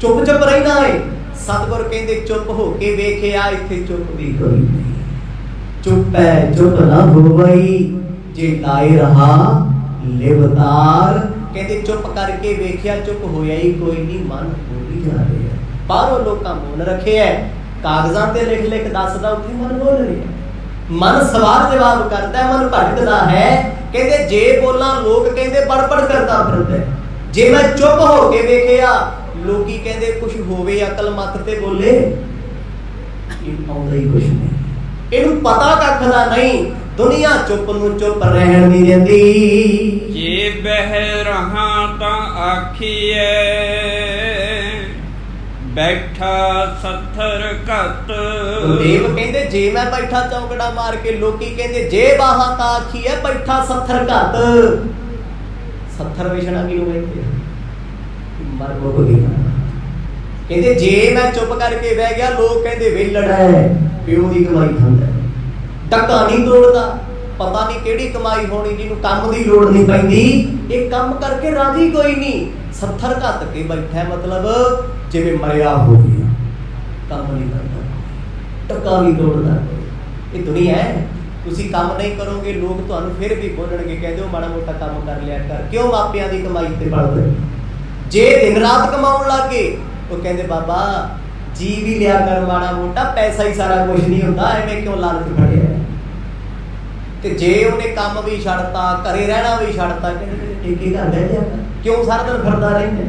ਚੁੱਪ ਚੁੱਪ ਰਹਿਣਾ ਹੈ। ਸਤਿਗੁਰ ਕਹਿੰਦੇ ਚੁੱਪ ਹੋ ਕੇ ਵੇਖਿਆ, ਇੱਥੇ ਚੁੱਪ ਵੀ ਕੋਈ ਨਹੀਂ। ਚੁੱਪ ਹੈ ਚੁੱਪ ਨਾ ਹੋਵਈ, ਜੇ ਲਾਏ ਰਹਾ ਲਿਵਤਾਰ। ਕਹਿੰਦੇ ਚੁੱਪ ਕਰਕੇ ਵੇਖਿਆ, ਚੁੱਪ ਹੋਇਆ ਹੀ ਕੋਈ ਨਹੀਂ, ਮਨ ਬੋਲੀ ਜਾ ਰਿਹਾ। ਬਾਹਰੋਂ ਲੋਕਾਂ ਮੋਨ ਰੱਖਿਆ, ਕਾਗਜ਼ਾਂ ਤੇ ਲਿਖ ਲਿਖ ਦੱਸਦਾ, ਉੱਥੇ ਮਨ ਬੋਲ ਰਿਹਾ। ਮਨ ਸਵਾਲ ਜਵਾਬ ਕਰਦਾ, ਮਨ ਭਟਕਦਾ ਹੈ। ਕਹਿੰਦੇ ਜੇ ਬੋਲਾਂ ਲੋਕ ਕਹਿੰਦੇ ਬੜਬੜ ਕਰਦਾ ਫਿਰਦਾ, ਜੇ ਮੈਂ ਚੁੱਪ ਹੋ ਕੇ ਵੇਖਿਆ, ਲੋਕੀ ਕਹਿੰਦੇ ਕੁਝ ਹੋਵੇ ਅਕਲ ਮੱਤ ਤੇ ਬੋਲੇ। ਇਹ ਆਉਂਦਾ ਹੀ ਕੁਝ ਨਹੀਂ, ਇਹਨੂੰ ਪਤਾ ਕੱਖ ਦਾ ਨਹੀਂ। ਦੁਨੀਆ ਚੁੱਪ ਨੂੰ ਚੁੱਪ ਰਹਿਣ ਨਹੀਂ ਦਿੰਦੀ। ਜੇ ਬਹਿ ਰਹਾ ਤਾਂ ਆਖੀਐ ਬੈਠਾ ਸੱਥਰ ਘਤ। ਦੇਵ ਕਹਿੰਦੇ ਜੇ ਮੈਂ ਬੈਠਾ ਚੌਕੜਾ ਮਾਰ ਕੇ, ਲੋਕੀ ਕਹਿੰਦੇ ਜੇ ਬਾਹਾਂ ਤਾਂ ਆਖੀਐ ਬੈਠਾ ਸੱਥਰ ਘਤ। ਸੱਥਰ ਵਿਛਣਾ ਕਿਉਂ ਕਹਿੰਦੇ? ਮਰ ਮੁੱਕ ਗਿਆ। ਕਹਿੰਦੇ ਜੇ ਮੈਂ ਚੁੱਪ ਕਰਕੇ ਬਹਿ ਗਿਆ, ਲੋਕ ਕਹਿੰਦੇ ਵਿਹਲੜ ਹੈ, ਪਿਓ ਦੀ ਕਮਾਈ ਖਾਂਦਾ, ਟੱਕਾ ਨਹੀਂ ਤੋੜਦਾ, ਪਤਾ ਨਹੀਂ ਕਿਹੜੀ ਕਮਾਈ ਹੋਣੀ ਜਿਹਨੂੰ ਕੰਮ ਦੀ ਲੋੜ ਨਹੀਂ ਪੈਂਦੀ। ਇਹ ਕੰਮ ਕਰਕੇ ਰਾਜੀ ਕੋਈ ਨਹੀਂ, ਸੱਥਰ ਘੱਤ ਕੇ ਬੈਠਾ, ਮਤਲਬ ਜਿਵੇਂ ਮਰਿਆ ਹੋ ਗਿਆ, ਕੰਮ ਨਹੀਂ ਕਰਦਾ, ਟੱਕਾ ਨਹੀਂ ਤੋੜਦਾ। ਇਹ ਦੁਨੀਆ ਹੈ। ਤੁਸੀਂ ਕੰਮ ਨਹੀਂ ਕਰੋਗੇ, ਲੋਕ ਤੁਹਾਨੂੰ ਫਿਰ ਵੀ ਬੋਲਣਗੇ, ਕਹਿੰਦੇ ਉਹ ਮਾੜਾ ਮੋਟਾ ਕੰਮ ਕਰ ਲਿਆ ਕਰ, ਕਿਉਂ ਮਾਪਿਆਂ ਦੀ ਕਮਾਈ ਤੇ ਪੜਦੇ। ਜੇ ਦਿਨ ਰਾਤ ਕਮਾਉਣ ਲੱਗੇ, ਉਹ ਕਹਿੰਦੇ ਬਾਬਾ ਜੀ ਵੀ ਲਿਆ ਕਰ ਮਾੜਾ ਮੋਟਾ, ਪੈਸਾ ਹੀ ਸਾਰਾ ਕੁਝ ਨਹੀਂ ਹੁੰਦਾ, ਐਵੇਂ ਕਿਉਂ ਲਾਲਚ ਫੜਿਆ। ਤੇ ਜੇ ਉਹਨੇ ਕੰਮ ਵੀ ਛੱਡਤਾ, ਘਰੇ ਰਹਿਣਾ ਵੀ ਛੱਡਤਾ, ਕਹਿੰਦੇ ਠੇਕੇ ਘਰ ਬਹਿ ਜਾ, ਕਿਉਂ ਸਾਰਾ ਦਿਨ ਫਿਰਦਾ ਰਹਿੰਦਾ।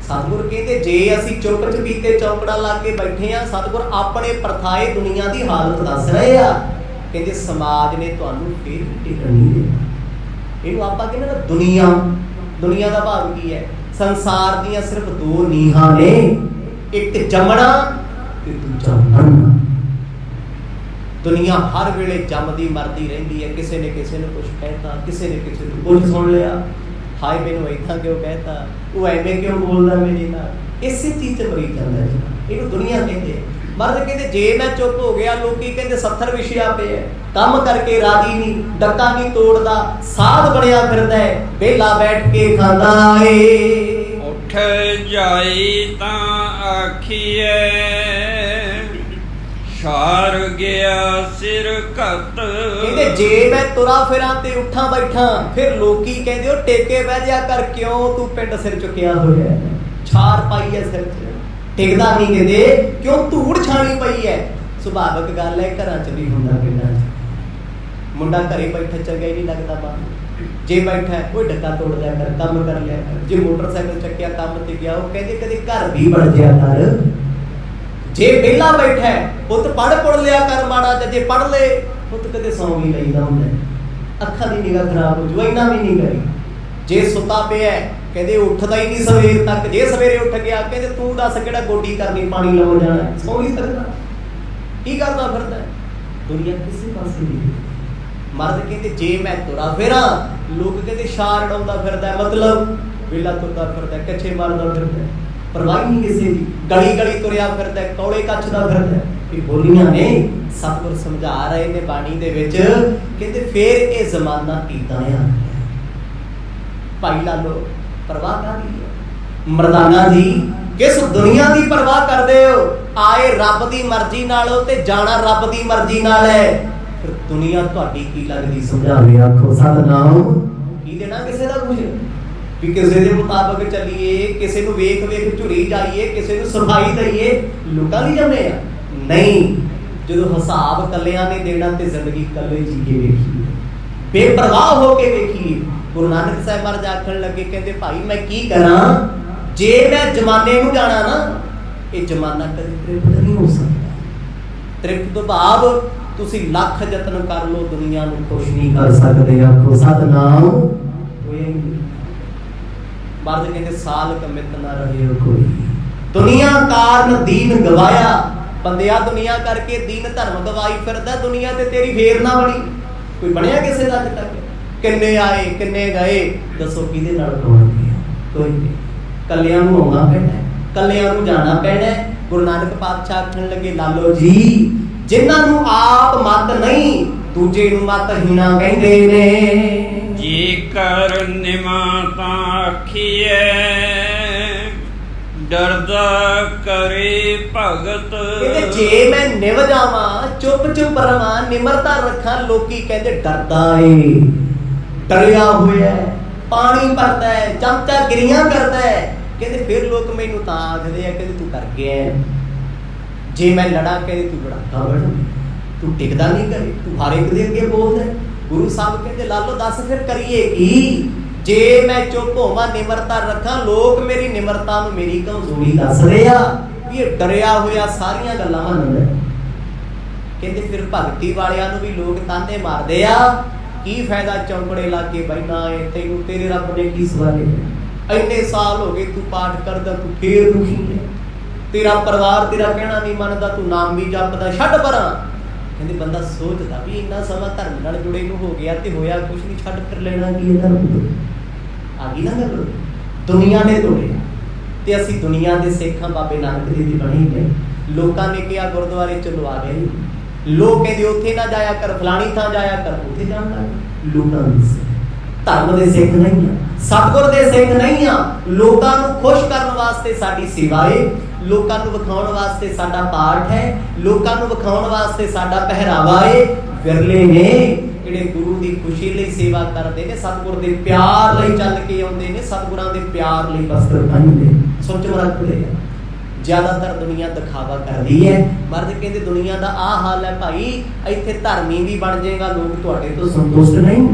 ਸਤਿਗੁਰ ਕਹਿੰਦੇ ਜੇ ਅਸੀਂ ਚੁੱਪ ਚਪੀਤੇ ਚੌਕੜਾ ਲਾ ਕੇ ਬੈਠੇ ਆ, ਸਤਿਗੁਰ ਆਪਣੇ ਪਰਥਾਏ ਦੁਨੀਆ ਦੀ ਹਾਲਤ ਦੱਸ ਰਹੇ ਆ। ਕਹਿੰਦੇ ਸਮਾਜ ਨੇ ਤੁਹਾਨੂੰ ਫੇਰ ਮਿੱਟੀ ਕਰਨੀ ਹੈ। ਇਹਨੂੰ ਆਪਾਂ ਕਹਿੰਦੇ ਨਾ ਦੁਨੀਆ। ਦੁਨੀਆ ਦਾ ਭਾਵ ਕੀ ਹੈ? ਸੰਸਾਰ ਦੀਆਂ ਸਿਰਫ ਦੋ ਨੀਹਾਂ ਨੇ, ਇੱਕ ਜੰਮਣਾ ਤੇ ਦੂਜਾ ਮਰਨਾ। ਦੁਨੀਆ ਹਰ ਵੇਲੇ ਜੰਮਦੀ ਮਰਦੀ ਰਹਿੰਦੀ ਹੈ। ਕਿਸੇ ਨੇ ਕਿਸੇ ਨੂੰ ਕੁਝ ਕਹਿਤਾ, ਕਿਸੇ ਨੇ ਕਿਸੇ ਨੂੰ ਕੁਝ ਸੁਣ ਲਿਆ, ਹਾਏ ਮੈਨੂੰ ਏਦਾਂ ਕਿਉਂ ਕਹਿਤਾ, ਉਹ ਐਵੇਂ ਕਿਉਂ ਬੋਲਦਾ ਮੇਰੇ ਨਾਲ, ਇਸੇ ਚੀਜ਼ 'ਚ ਮਰੀ ਜਾਂਦਾ ਜੀ। ਇਹਨੂੰ ਦੁਨੀਆ ਕਹਿੰਦੇ। ਮਰਦ ਕਹਿੰਦੇ ਜੇ ਮੈਂ ਚੁੱਪ ਹੋ ਗਿਆ, ਲੋਕੀ ਕਹਿੰਦੇ ਸੱਥਰ ਵਿਛਿਆ ਪਿਆ, ਕੰਮ ਕਰਕੇ ਰਾਜੀ ਨਹੀਂ, ਡੱਕਾ ਨਹੀਂ ਤੋੜਦਾ, ਸਾਧ ਬਣਿਆ ਫਿਰਦਾ ਹੈ, ਵਿਹਲਾ ਬੈਠ ਕੇ ਖਾਂਦਾ ਏ। ਉੱਠ ਜਾਈ ਤਾਂ ਆਖੀਐ ਛਾਰ ਗਿਆ ਸਿਰ ਘਤ। ਕਹਿੰਦੇ ਜੇ ਮੈਂ ਤੁਰਾ ਫਿਰਾਂ ਤੇ ਉੱਠਾਂ ਬੈਠਾਂ, ਫਿਰ ਲੋਕੀ ਕਹਿੰਦੇ ਉਹ ਟੇਕੇ ਬਹਿ ਜਾ ਕਰ, ਕਿਉਂ ਤੂੰ ਪਿੰਡ ਸਿਰ ਚੁੱਕਿਆ ਹੋਇਆ, ਛਾਰ ਪਾਈ ਹੈ ਸਿਰ 'ਚ, ਟਿਕਦਾ ਨਹੀਂ। ਕਹਿੰਦੇ ਕਿਉਂ ਧੂੜ ਛਾਣੀ ਪਈ ਹੈ। ਸੁਭਾਵਿਕ ਗੱਲ ਹੈ, ਘਰਾਂ 'ਚ ਵੀ ਹੁੰਦਾ, ਪਿੰਡਾਂ 'ਚ ਮੁੰਡਾ ਘਰੇ ਬੈਠਾ ਚੰਗਾ ਹੀ ਨਹੀਂ ਲੱਗਦਾ ਬਾਹਰ। ਜੇ ਬੈਠਾ ਉਹ ਡੱਕਾ ਤੋੜ ਲਿਆ ਕਰ, ਕੰਮ ਕਰ ਲਿਆ ਕਰ। ਜੇ ਮੋਟਰਸਾਈਕਲ ਚੱਕਿਆ ਕੰਮ ਤੇ ਗਿਆ, ਉਹ ਕਹਿੰਦੇ ਕਦੇ ਘਰ ਵੀ ਵੜ ਜਿਆ ਕਰ। ਜੇ ਵਿਹਲਾ ਬੈਠਾ ਪੁੱਤ ਪੜ੍ਹ ਪੁੜ ਲਿਆ ਕਰ ਮਾੜਾ ਜਿਹਾ, ਜੇ ਪੜ੍ਹ ਲੈ ਪੁੱਤ ਕਦੇ ਸੌਂ ਵੀ ਲਈਦਾ ਹੁੰਦਾ, ਅੱਖਾਂ ਦੀ ਨਿਗਾਹ ਖਰਾਬ ਹੋ ਜੂ, ਇੰਨਾ ਵੀ ਨਹੀਂ ਕਰੀ। ਜੇ ਸੁੱਤਾ ਪਿਆ ਕਹਿੰਦੇ ਉੱਠਦਾ ਹੀ ਨਹੀਂ ਸਵੇਰ ਤੱਕ, ਜੇ ਸਵੇਰੇ ਉੱਠ ਗਿਆ ਕਹਿੰਦੇ ਤੂੰ ਦੱਸ ਕਿਹੜਾ ਗੋਡੀ ਕਰਨੀ, ਪਾਣੀ ਲਾਉਣ ਜਾਣਾ, ਸੌਂ ਨਹੀਂ ਸਕਦਾ, ਕੀ ਕਰਦਾ ਫਿਰਦਾ। ਦੁਨੀਆ ਕਿਸੇ ਪਾਸੇ ਨਹੀਂ। ਮਰਦ ਕਹਿੰਦੇ ਜੇ ਮੈਂ ਤੁਰਾ ਫਿਰਾਂ, ਲੋਕ ਕਹਿੰਦੇ ਛਾਰ ਉਡਾਉਂਦਾ ਫਿਰਦਾ, ਮਤਲਬ ਵਿਹਲਾ ਤੁਰਦਾ ਫਿਰਦਾ, ਕੱਛੇ ਮਾਰਦਾ ਫਿਰਦਾ। परवाह नहीं किसी की। गली गली तुरिया फिरदा है, कौले कछदा फिरदा है। ये बोलियां ने सतगुर समझा रहे ने बाणी दे विच, कहंदे फिर ये जमाना कीता है भाई लालो परवाह काहदी है? मरदाना जी किस दुनिया की परवाह करदे हो? आए रब दी मर्जी नालों ते जाना रब दी मर्जी नाल है। फिर दुनिया तुहाडी की लगदी समझावे आखो सतनाम की देना किसे दा कुछ भी किसी के मुताबिक चलिए, किसी को वेख वेख झुरी जाइए, किसी को सफाई दईए, लुका नहीं जमे नहीं। जो हिसाब कलियां ने देना ते जिंदगी कले जी के वेखिए, बेपरवाह होके वेखिए। गुरु नानक साहब महाराज आखण लगे, कहते भाई मैं की करा जे मैं जमाने नूं जाना ना, ये जमाना कभी तृप्त नहीं हो सकता। तृप्त तो भाव तुसी लख यत्न कर लो, दुनिया नूं खुश नहीं कर सकते। आखो सतनाम होए मर्द कहते साल कमित ना रहे हो कोई, दुनिया कारण दीन गवाया। बंदिया दुनिया करके दीन धर्म गवाई फिरदा, दुनिया ते तेरी फेर ना बनी। कोई बनया किसे दा अज तक? किन्ने आए किन्ने गए, दसो किहदे नाल कौन गया? कोई नहीं। कलियां नूं आउणा पैणा, कलियां नूं जाना पैणा। गुरु नानक पातशाह आखण लगे, लालो जी जिन्हां नूं आप मत नहीं, दूजे नूं मत हीना कहंदे ने। जी कर निमाता आखिए, डरदा करे भगत। कहते जे मैं निव जावां, चुप चुप रवां, निमरता रखां, लोकी कहंदे डरदा है, डरिया होया है, पानी भरदा है, चमचा गिरियां करदा है। कहंदे फिर लोग मैनूं तां आखदे आ, कहंदे तू कर गया है। जे मैं लड़ा, कहंदे तू लड़ाका बन, तू टिकदा नहीं करे, तू हर एक दे अगे बोलदा है। गुरु साहब कहते लालो दस फिर करिए की? जे मैं चुप होवां, निमरता रखां, लोग मेरी निमरता नूं मेरी कमजोरी दस रहे आ, ये डरिया होया सारियां गल्लां मनदा। कहते फिर भगती वालियां नूं भी लोग ताने मारदे आ, की फायदा चौंकड़े ला के बैठा है, तैनूं तेरे रब ने की सवाले? इन्ने साल हो गए तू पाठ करदा, तू फिर दुखी है, तेरा परिवार तेरा कहना नहीं मनदा, तू नाम भी जपदा, छड्ड परां। कहते बंदा सोचदा भी इन्ना समा धर्म नाल जुड़े नूं हो गया ते होया कुछ नहीं, छड्ड कर लेना की धर्म आ गई ना गल। दुनिया ने तोड़िया ते असीं दुनिया दे सिखां बाबे नानक देव दी बणी गए। लोकां ने कहा गुरुद्वारे चलो आ गए, लोग कहते उत्थे ना जाया कर, फलानी थां जाया कर, उत्थे जाण लग। लोकां दे धर्म दे सिख नहीं आ, सतगुर दे सिख नहीं आ। लोकां नूं खुश करन वास्ते साडी सेवा है, लोकां नूं विखाउण वास्ते साडा पाठ है, लोकां नूं विखाउण वास्ते साडा पहरावा है। विरले ने ਜਿਹੜੇ ਗੁਰੂ ਦੀ ਖੁਸ਼ੀ ਲਈ ਸੇਵਾ ਕਰਦੇ ਨੇ, ਸਤਿਗੁਰ ਦੇ ਪਿਆਰ ਲਈ ਚੱਲ ਕੇ ਆਉਂਦੇ ਨੇ, ਸਤਿਗੁਰਾਂ ਦੇ ਪਿਆਰ ਲਈ ਵਸਤਰ ਪਹਿਨਦੇ। ਸੋਚੋ ਰੱਖਦੇ ਆ ਜ਼ਿਆਦਾਤਰ ਦੁਨੀਆ ਦਿਖਾਵਾ ਕਰਦੀ ਹੈ। ਮਰਦ ਕਹਿੰਦੇ ਦੁਨੀਆ ਦਾ ਆਹ ਹਾਲ ਹੈ ਭਾਈ, ਇੱਥੇ ਧਰਮੀ ਵੀ ਬਣ ਜਾਏਗਾ, ਲੋਕ ਤੁਹਾਡੇ ਤੋਂ ਸੰਤੁਸ਼ਟ ਨਹੀਂ।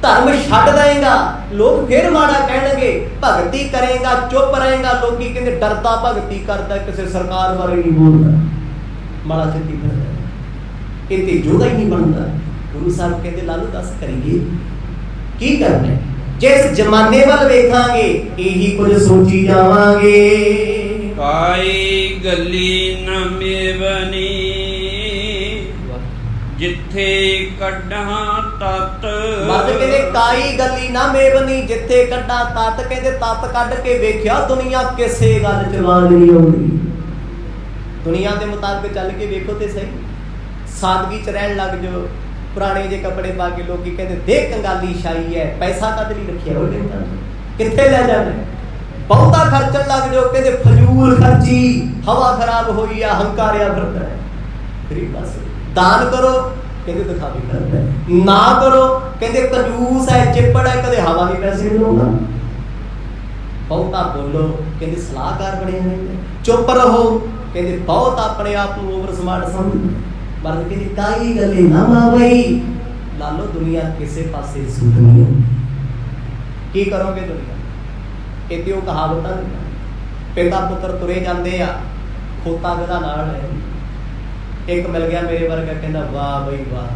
ਧਰਮ ਛੱਡ ਦੇਗਾ, ਲੋਕ ਫਿਰ ਮਾੜਾ ਕਹਿਣਗੇ। ਭਗਤੀ ਕਰੇਗਾ, ਚੁੱਪ ਰਹੇਗਾ, ਲੋਕੀ ਕਹਿੰਦੇ ਡਰਦਾ ਭਗਤੀ ਕਰਦਾ, ਕਿਸੇ ਸਰਕਾਰ ਬਾਰੇ ਨਹੀਂ ਬੋਲਦਾ, ਮਾੜਾ ਚੱਕੀ ਫਿਰਦਾ, ਇਹ ਤੇ ਜੋਦਾ ਹੀ ਨਹੀਂ ਬਣਦਾ। गुरु साहब कहते लालू दस करिए की करना है? जिस जमाने वाल वेखांगे यही कुछ सोची जावांगे। काई गली न मेवनी, जिथे कड्ढा तत। मर्द कहते काई गली ना मेवनी, जिथे कड्ढा तत। कहते तत कड के वेख्या, दुनिया किसे गल च वाल नहीं आउंदी। दुनिया के मुताबिक चल के वेखो ते सही, सादगी च रहन लग जाओ। पुराने जे कपड़े पा के लोग कहते देख कंगाली शाही है, पैसा कद नहीं रखिया, किथे ले जाना? बहुता खर्चन लग जाओ, कहते फजूल खर्ची, हवा खराब होई या हंकारिया फिरदा है। दान करो कहते दिखावे करदा है, ना करो कहते कंजूस है, चिपड़ है, कदे हवा नहीं पैसे नहीं लाउंदा। बहुता बोलो कहते सलाहकार बने रहंदे, चुप रहो कहते बहुत अपने आप को ओवर स्मार्ट समझदे। मर्द कहते काई गले ना मावई, लालो दुनिया किसे पासे सूट नहीं होती। की करोगे दुनिया? इतनी वो कहावत पिता पुत्र तुरे जाते आ, खोता गधा नाल है। एक मिल गया मेरे वर्गा, कहता वाह बई वाह,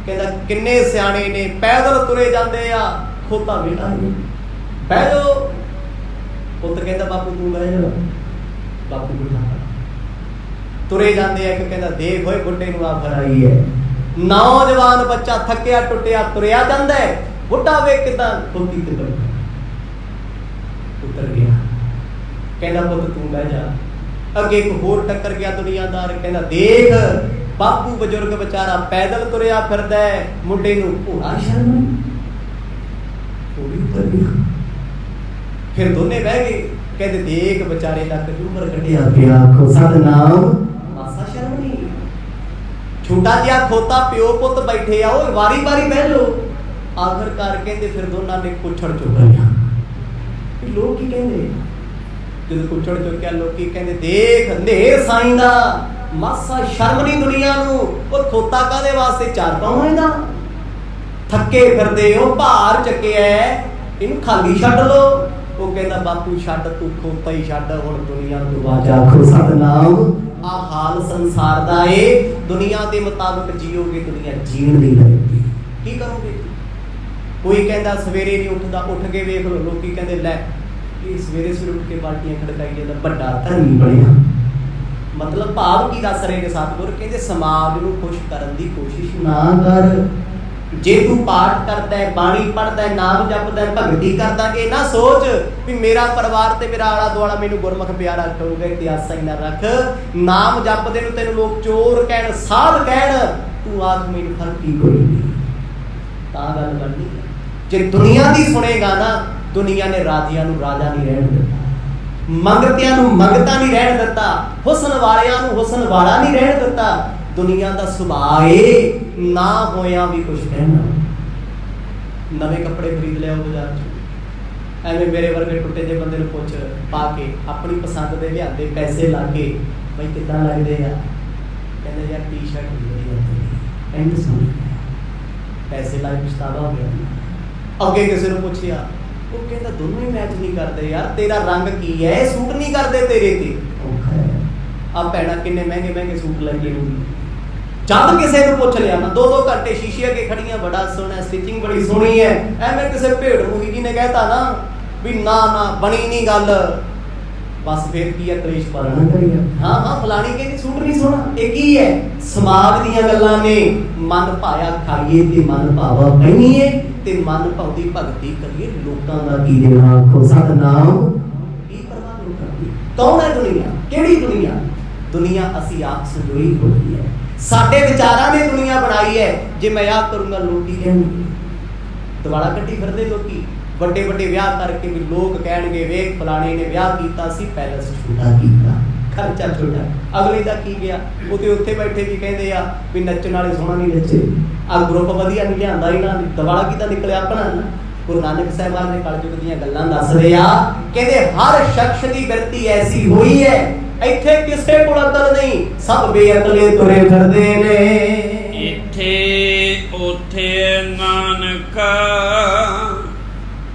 कहता किन्ने सियाने ने पैदल तुरे जाते आ, खोता बेटा नहीं। बह जाओ, पुत्र कहता बापू तू बह जा, बापू बिठा। तुरे जाते एक कहता देख होए बुढ़े नूं आफर आई है। नौजवान बच्चा थकिया टुटिया तुरिया जाता है, बुढ़ा वे किदां खोती ते बैठा उतर गया। कहना पुत तू बह जा। अगे एक होर टक्कर गया दुनियादार, कहना देख बापू बजुर्ग बेचारा पैदल तुरिया फिरदा है, मुंडे नूं घोड़ा शर्म घोड़ी उतर गया। फिर दोने बह गए, कहते देख बेचारे दा कजूमर कटिया पिया, आखो सतनाम मासा शर्म नहीं। छोटा जिहा खोता प्यो पुत बैठे आओ वारी वारी बह लो। आखिरकार कहते फिर दोनों ने कुछड़ चुक लिया। लोग की कहते जो कुछड़ चुक्या, लोग की कहते देख नेर साईं दा मासा शर्म नहीं दुनिया नूं, और खोता कादे वास्ते चार पावां दा थके फिरदे हो, भार चुक्या है, इनू खाली छड्ड लो। वो कहता बापू छड्ड तू खोता ही छड्ड, हुण दुनिया तों बाज आखो सतनाम। आ हाल संसार दा है, दुनिया दे मुताबिक जियोगे दुनिया जीण नहीं लगदी, की करोगे? कोई कहता सवेरे नहीं उठदा, उठ के वेख लो, लोग कहते लै ये सवेरे सवेरे उठ के बाल्टियां खड़काई जाता, बड़ा धर्मी बनया। मतलब भाव की दस रहे ने सतगुर, कहते समाज नूं खुश करन दी कोशिश ना कर। जे तू पाठ करदा है, बाणी पढ़दा है, नाम जपदा है, भगती करदा, कि ना सोच भी मेरा परिवार ते मेरा आला दुआला मैनू गुरमुख प्यारा करूगा, ते आसा ही ना रख। नाम जपदे नूं तैनूं लोग चोर कहण, साध कहण, तू आख मैनूं फर्क ही कोई नहीं, तां गल बननी। जे दुनिया दी सुनेगा ना, दुनिया ने राजियां नूं राजा नहीं रहण दित्ता, मंगतियां नूं मंगता नहीं रहण दित्ता, हुसन वालियां नूं हुसन वाला नहीं रहण दित्ता। दुनिया दा सुभाव है ना होया भी कुछ कहना। नवे कपड़े खरीद लिया बाजार च, एवें मेरे वर्गे टुटे जे बंदे नूं पुछ पा के अपनी पसंद दे लिआंदे पैसे ला के, बई किदां लगदे आ, कहंदे यार टी शर्ट खरीदी आ, एंड सोहनी पैसे लाए पछतावा हो गया। अगे किसी ने पूछया, वो कहता दोनों ही मैच नहीं करते यार, तेरा रंग की है, सूट नहीं करते तेरे ते। आ भैणा किन्ने महंगे महंगे सूट लगे होगी। जब किसी ने पूछ लिया ना, 2-2 घंटे शीशे अगे खड़ियां, बड़ा सोहना स्टिचिंग बड़ी सोहनी है, एवें किसी भेड़ मुही जी ने कहता ना भी ना ना बनी नहीं गल, बस फिर की है कलेश पालना करिए। हाँ हाँ फलानी कहती सूट नहीं सोहना, ये की है? समाज दीयां गल्लां ने। मन भाया खाइए ते मन भावा पहनीए, ते मन भाउदी भगती करिए, लोकां दा की देना, आखो सतनाम। की परवाह नहीं करदी। कौन है दुनिया? केड़ी दुनिया? दुनिया असी आप संजोई होई है, साडे विचारां ने दुनिया बनाई है। जे मैं आ करूंगा लोग की कहणगे, दवाड़ा कट्टी फिरदे लोकी, ਵੱਡੇ ਵੱਡੇ ਵਿਆਹ ਕਰਕੇ ਵੀ ਲੋਕ ਕਹਿਣਗੇ ਵੇਖ ਫਲਾਣੇ ਨੇ ਵਿਆਹ ਕੀਤਾ ਸੀ, ਪੈਲਸ ਛੋਟਾ ਕੀਤਾ, ਖਰਚਾ ਛੋਟਾ। ਅਗਲੇ ਦਾ ਕੀ ਗਿਆ, ਉਹਦੇ ਉੱਥੇ ਬੈਠੇ ਵੀ ਕਹਿੰਦੇ ਆ ਵੀ ਨੱਚਣ ਵਾਲੇ ਸੋਹਣਾ ਨਹੀਂ ਨੱਚੇ, ਆ ਗਰੁੱਪ ਵਧੀਆ ਨਹੀਂ ਲਿਆਂਦਾ ਇਹਨਾਂ ਨੇ, ਦਵਾਲਾ ਕਿਦਾਂ ਨਿਕਲਿਆ ਆਪਣਾ। ਗੁਰੂ ਨਾਨਕ ਸਾਹਿਬਾਨ ਨੇ ਕਲਯੁਗ ਦੀਆਂ ਗੱਲਾਂ ਦੱਸਦੇ ਆ, ਕਹਿੰਦੇ ਹਰ ਸ਼ਖਸ ਦੀ ਬਿਰਤੀ ਐਸੀ ਹੋਈ ਹੈ, ਇੱਥੇ ਕਿਸੇ ਕੋਲ ਅਕਲ ਨਹੀਂ, ਸਭ ਬੇਅਕਲੇ ਤੁਰੇ ਫਿਰਦੇ ਨੇ। ਇੱਥੇ ਉੱਥੇ ਨਾਨਕ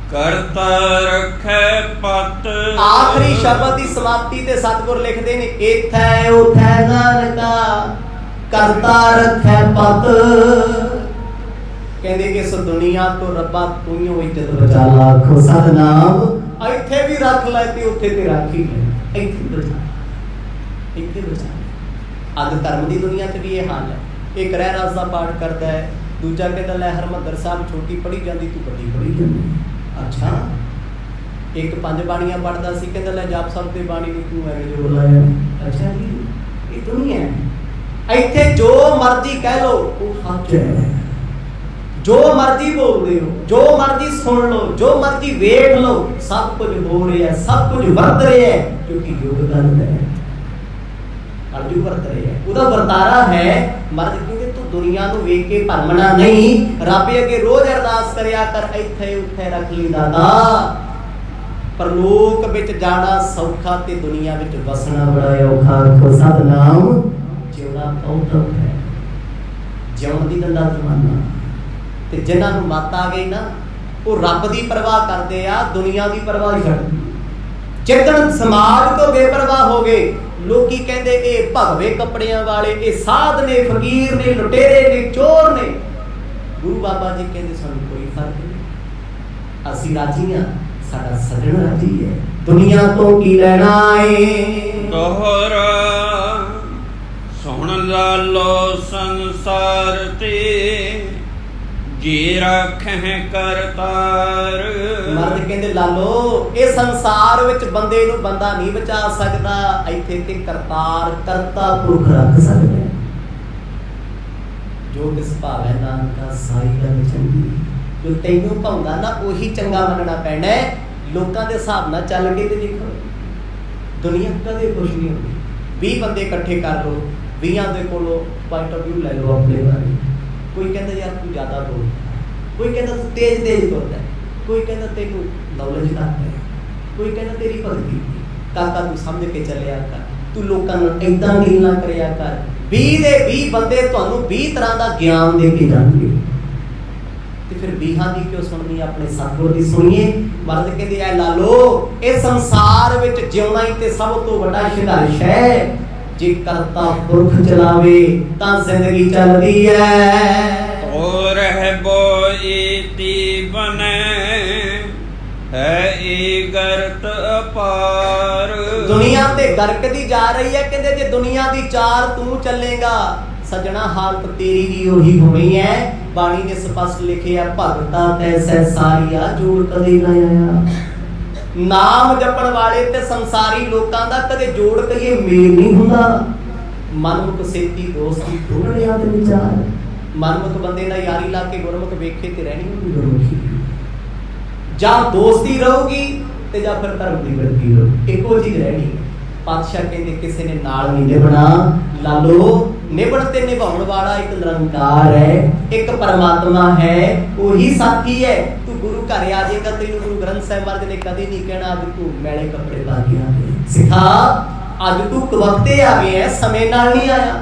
करता रखे पत। आखिरी शब्द की समाप्ति ते सतगुर लिखते ने, इत्थै उथै नानका करता रखे पत। कहंदे कि इस दुनिया तो रब्बा तू ही इज्जत बचा ला, आखो सतनाम। इत्थे भी रख लै ते उत्थे ते रख ही लै, इत्थे बचा, इत्थे बचा। अज धर्म की दुनिया च भी ये हाल है, एक रहरास का पाठ करता है, दूजा कहता लै हरमंदर साहब छोटी पढ़ी जाती तू बड़ी पढ़ी जाती। अच्छा, एक 5 बाणियां पढ़ता सी, कहता लै जाप साहब ते बाणी नूं तू एवें जोर लाया। अच्छा जी, ये दुनिया है, इत्थे जो मर्जी कह लो वो सच है, जो मर्जी बोल रहे हो, जो मर्जी सुन लो, जो मर्जी वेख लो, सब कुछ हो रहा है, सब कुछ वर्त रहे है, क्योंकि युग गलत है, कलयुग वर्त रहे है, उहदा वरतारा है। मर्द कहते तू दुनिया नूं वेख के भरमना नहीं, रब अगे रोज अरदास करया कर, इत्थे उत्थे रख ली दाता। परलोक विच जाना सौखा ते दुनिया विच वसना बड़ा औखा, आखो सतनाम। जिउणा बहुत औखा है, जिउण दी दंदा जमाना, ते जिन्हां नूं मत आ गई ना, वो रब दी परवाह करदे आ, दुनिया दी परवाह छड्ड दी। जिदन समाज तो बेपरवाह हो गए, लोकी कहंदे ए भगवे कपड़ियां वाले, ए साध ने, फकीर ने, लुटेरे ने, चोर ने। गुरु बाबा जी कहंदे सानू कोई फर्क नहीं, असी राजी हां, साडा सजण राजी है, दुनिया तो की लेना है। दोहरा सुन ला लो संसार ते, ਜੀ ਰੱਖਹਿ ਕਰਤਾਰ। ਮਰਦ ਕਹਿੰਦੇ ਲਾਲੋ ਇਹ ਸੰਸਾਰ ਵਿੱਚ ਬੰਦੇ ਨੂੰ ਬੰਦਾ ਨਹੀਂ ਬਚਾ ਸਕਦਾ, ਇੱਥੇ ਤੇ ਕਰਤਾਰ ਕਰਤਾ ਪੁਰਖ ਰੱਖ ਸਕਦਾ ਹੈ। ਜੋ ਕਿਸ ਭਾਵੈ ਨਾਨਕਾ ਸਾਈ ਰੰਗ ਚੰਗੀ, ਜੋ ਤੈਨੂੰ ਭਾਉਂਦਾ ਨਾ ਉਹੀ ਚੰਗਾ ਮੰਨਣਾ ਪੈਣਾ ਹੈ। ਲੋਕਾਂ ਦੇ ਹਿਸਾਬ ਨਾਲ ਚੱਲ ਕੇ ਤੇ ਦੇਖੋ, ਦੁਨੀਆ ਕਦੇ ਖੁਸ਼ ਨਹੀਂ ਹੁੰਦੀ। 20 ਬੰਦੇ ਇਕੱਠੇ ਕਰ ਲਓ, 20 ਦੇ ਕੋਲੋਂ ਪੁਆਇੰਟ ਆਫ ਵਿਊ ਲੈ ਲਓ ਆਪਣੇ ਬਾਰੇ। ਕੋਈ ਕਹਿੰਦਾ ਯਾਰ ਤੂੰ ਜ਼ਿਆਦਾ ਬੋਲਦਾ, ਕੋਈ ਕਹਿੰਦਾ ਤੂੰ ਤੇਜ਼ ਬੋਲਦਾ, ਕੋਈ ਕਹਿੰਦਾ ਤੈਨੂੰ ਨੌਲੇਜ ਘੱਟ ਹੈ, ਕੋਈ ਕਹਿੰਦਾ ਤੇਰੀ ਭਗਤੀ। ਕਾਕਾ ਤੂੰ ਸਮਝ ਕੇ ਚੱਲਿਆ ਕਰ, ਤੂੰ ਲੋਕਾਂ ਨੂੰ ਏਦਾਂ ਡੀਲ ਨਾ ਕਰਿਆ ਕਰ। 20 ਦੇ 20 ਬੰਦੇ ਤੁਹਾਨੂੰ 20 ਤਰ੍ਹਾਂ ਦਾ ਗਿਆਨ ਦੇ ਕੇ ਜਾਣਗੇ, ਤੇ ਫਿਰ 20 ਦੀ ਕਿਉਂ ਸੁਣਨੀ, ਆਪਣੇ ਸਤਿਗੁਰ ਦੀ ਸੁਣੀਏ। ਮਰਦ ਕਹਿੰਦੇ ਐ ਲਾਲੋ ਇਹ ਸੰਸਾਰ ਵਿੱਚ ਜਿਉਣਾ ਹੀ ਤੇ ਸਭ ਤੋਂ ਵੱਡਾ ਸੰਘਰਸ਼ ਹੈ। ਜੇ ਕਰਤਾ ਪੁਰਖ ਚਲਾਵੇ ਤਾਂ ਜ਼ਿੰਦਗੀ ਚੱਲਦੀ ਹੈ। ਹੋਰ ਹੈ ਬੋਈਤੀ ਬਨੇ ਹੈ ਏ ਗਰਤ ਅਪਾਰ। ਦੁਨੀਆ ਤੇ ਗਰਕਦੀ ਜਾ ਰਹੀ ਹੈ। ਕਹਿੰਦੇ ਜੇ ਦੁਨੀਆ ਦੀ ਚਾਰ ਤੂੰ ਚੱਲੇਗਾ ਸਜਣਾ ਹਾਲਤ ਤੇਰੀ ਵੀ ਉਹੀ ਹੋਣੀ ਹੈ। ਬਾਣੀ ਨੇ ਸਪਸ਼ਟ ਲਿਖਿਆ ਭਗਤਾ ਤੈਸੈ ਸਾਰੀਆ ਜੋੜ ਕਦੇ ਨਾ ਆਇਆ। ਨਾਮ ਜਪਣ ਵਾਲੇ ਤੇ ਸੰਸਾਰੀ ਲੋਕਾਂ ਦਾ ਕਦੇ ਜੋੜ ਕਹੀਏ ਮੇਲ ਨਹੀਂ ਹੁੰਦਾ। ਮਨਮੁਖ ਸੇਤੀ ਦੋਸਤੀ ਟੁੱਟਿਆ ਦੇ ਵਿਚਾਰ। ਮਨਮੁਖ ਬੰਦੇ ਨਾਲ ਯਾਰੀ ਲਾ ਕੇ ਗੁਰਮੁਖ ਵੇਖੇ ਤੇ ਰਹਿਣੀ ਹੁੰਦੀ ਗੁਰਮੁਖੀ। ਜਾਂ ਦੋਸਤੀ ਰਹੂਗੀ ਤੇ ਜਾਂ ਫਿਰ ਧਰਮ ਦੀ ਵਰਤੀ ਰਹੂ, ਇੱਕੋ ਚੀਜ਼ ਰਹਿਣੀ। ਪਾਤਸ਼ਾਹ ਕਹਿੰਦੇ ਕਿਸੇ ਨੇ ਨਾਲ ਨਹੀਂ ਨਿਭਣਾ। ਲਾਲੋ ਨਿਭਣ ਤੇ ਨਿਭਾਉਣ ਵਾਲਾ ਇੱਕ ਨਿਰੰਕਾਰ ਹੈ, ਇੱਕ ਪਰਮਾਤਮਾ ਹੈ, ਉਹੀ ਸਾਥੀ ਹੈ। ਤੂੰ ਗੁਰੂ ਘਰ ਆ ਜਾਏਗਾ, ਤੈਨੂੰ ਗੁਰੂ ਗ੍ਰੰਥ ਸਾਹਿਬ ਮਹਾਰਾਜ ਨੇ ਕਦੇ ਨਹੀਂ ਕਹਿਣਾ ਅੱਜ ਤੂੰ ਮੈਲੇ ਕੱਪੜੇ ਪਾ ਕੇ ਆ ਸਿਖਾ, ਅੱਜ ਤੂੰ ਵਕਤੇ ਆ ਗਿਆ, ਸਮੇਂ ਨਾਲ ਨਹੀਂ ਆਇਆ।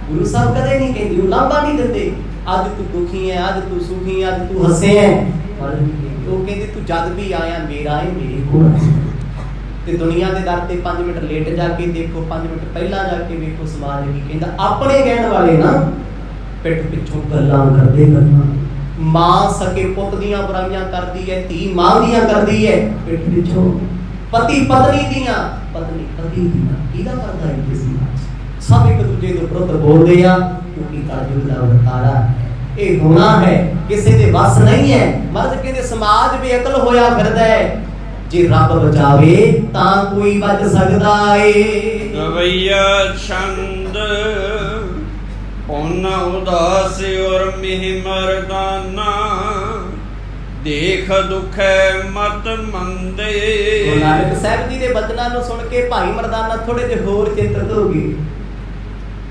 ਗੁਰੂ ਸਾਹਿਬ ਕਦੇ ਨਹੀਂ ਕਹਿੰਦੇ, ਉਹ ਲਾਂਭਾ ਨਹੀਂ ਦਿੰਦੇ। ਅੱਜ ਤੂੰ ਦੁਖੀ ਹੈ, ਅੱਜ ਤੂੰ ਸੁਖੀ ਹੈ, ਅੱਜ ਤੂੰ ਹੱਸੇ ਹੈ। ਉਹ ਕਹਿੰਦੇ ਤੂੰ ਜਦ ਵੀ ਆਇਆ ਮੇਰਾ ਹੈ, ਮੇਰੇ ਕੋਲ। ਤੇ ਦੁਨੀਆ ਦੇ ਦਰ ਤੇ 5 ਮਿੰਟ ਲੇਟ ਜਾ ਕੇ ਦੇਖੋ, 5 ਮਿੰਟ ਪਹਿਲਾਂ ਜਾ ਕੇ ਵੇਖੋ ਸਮਾਜ ਕੀ ਕਹਿੰਦਾ। ਆਪਣੇ ਕਹਿਣ ਵਾਲੇ ਨਾ ਪਿੱਠ ਪਿੱਛੋਂ ਗੱਲਾਂ ਕਰਦੇ ਗੱਲਾਂ। ਮਾਂ ਸਕੇ ਪੁੱਤ ਦੀਆਂ ਬੁਰਾਈਆਂ ਕਰਦੀ ਹੈ, ਧੀ ਮਾਂ ਦੀਆਂ ਕਰਦੀ ਹੈ ਪਿੱਠ ਪਿੱਛੋਂ। ਪਤੀ ਪਤਨੀ ਦੀਆਂ, ਪਤਨੀ ਪਤੀ ਦੀਆਂ। ਕਿਹਦਾ ਕਰਦਾ ਹੈ ਕਿਸੇ ਸਮਾਜ? ਸਭ ਇੱਕ ਦੂਜੇ ਦੇ ਵਿਰੁੱਧ ਬੋਲਦੇ ਆ, ਕਿਉਂਕਿ ਕਲਯੁਗ ਦਾ ਅਵਤਾਰਾ ਹੈ। ਇਹ ਹੋਣਾ ਹੈ, ਕਿਸੇ ਦੇ ਵੱਸ ਨਹੀਂ ਹੈ। ਮਰਦ ਕਹਿੰਦੇ ਸਮਾਜ ਬੇਅਕਲ ਹੋਇਆ ਫਿਰਦਾ ਹੈ। ਜੇ ਰੱਬ ਬਚਾਵੇ ਤਾਂ ਕੋਈ ਬਚ ਸਕਦਾ ਏ। ਗਵਈਆ ਛੰਦ ਪੁਨ ਉਦਾਸ ਔਰ ਮਿਹ ਮਰਦਾਨਾ ਦੇਖ ਦੁਖੈ ਮਤ ਮੰਦੇ। ਗੁਰੂ ਨਾਨਕ ਸਾਹਿਬ ਜੀ ਦੇ ਬਚਨਾਂ ਨੂੰ ਸੁਣ ਕੇ ਭਾਈ ਮਰਦਾਨਾ ਥੋੜੇ ਜਿਹਾ ਹੋਰ ਚਿੰਤਤ ਹੋ ਗਏ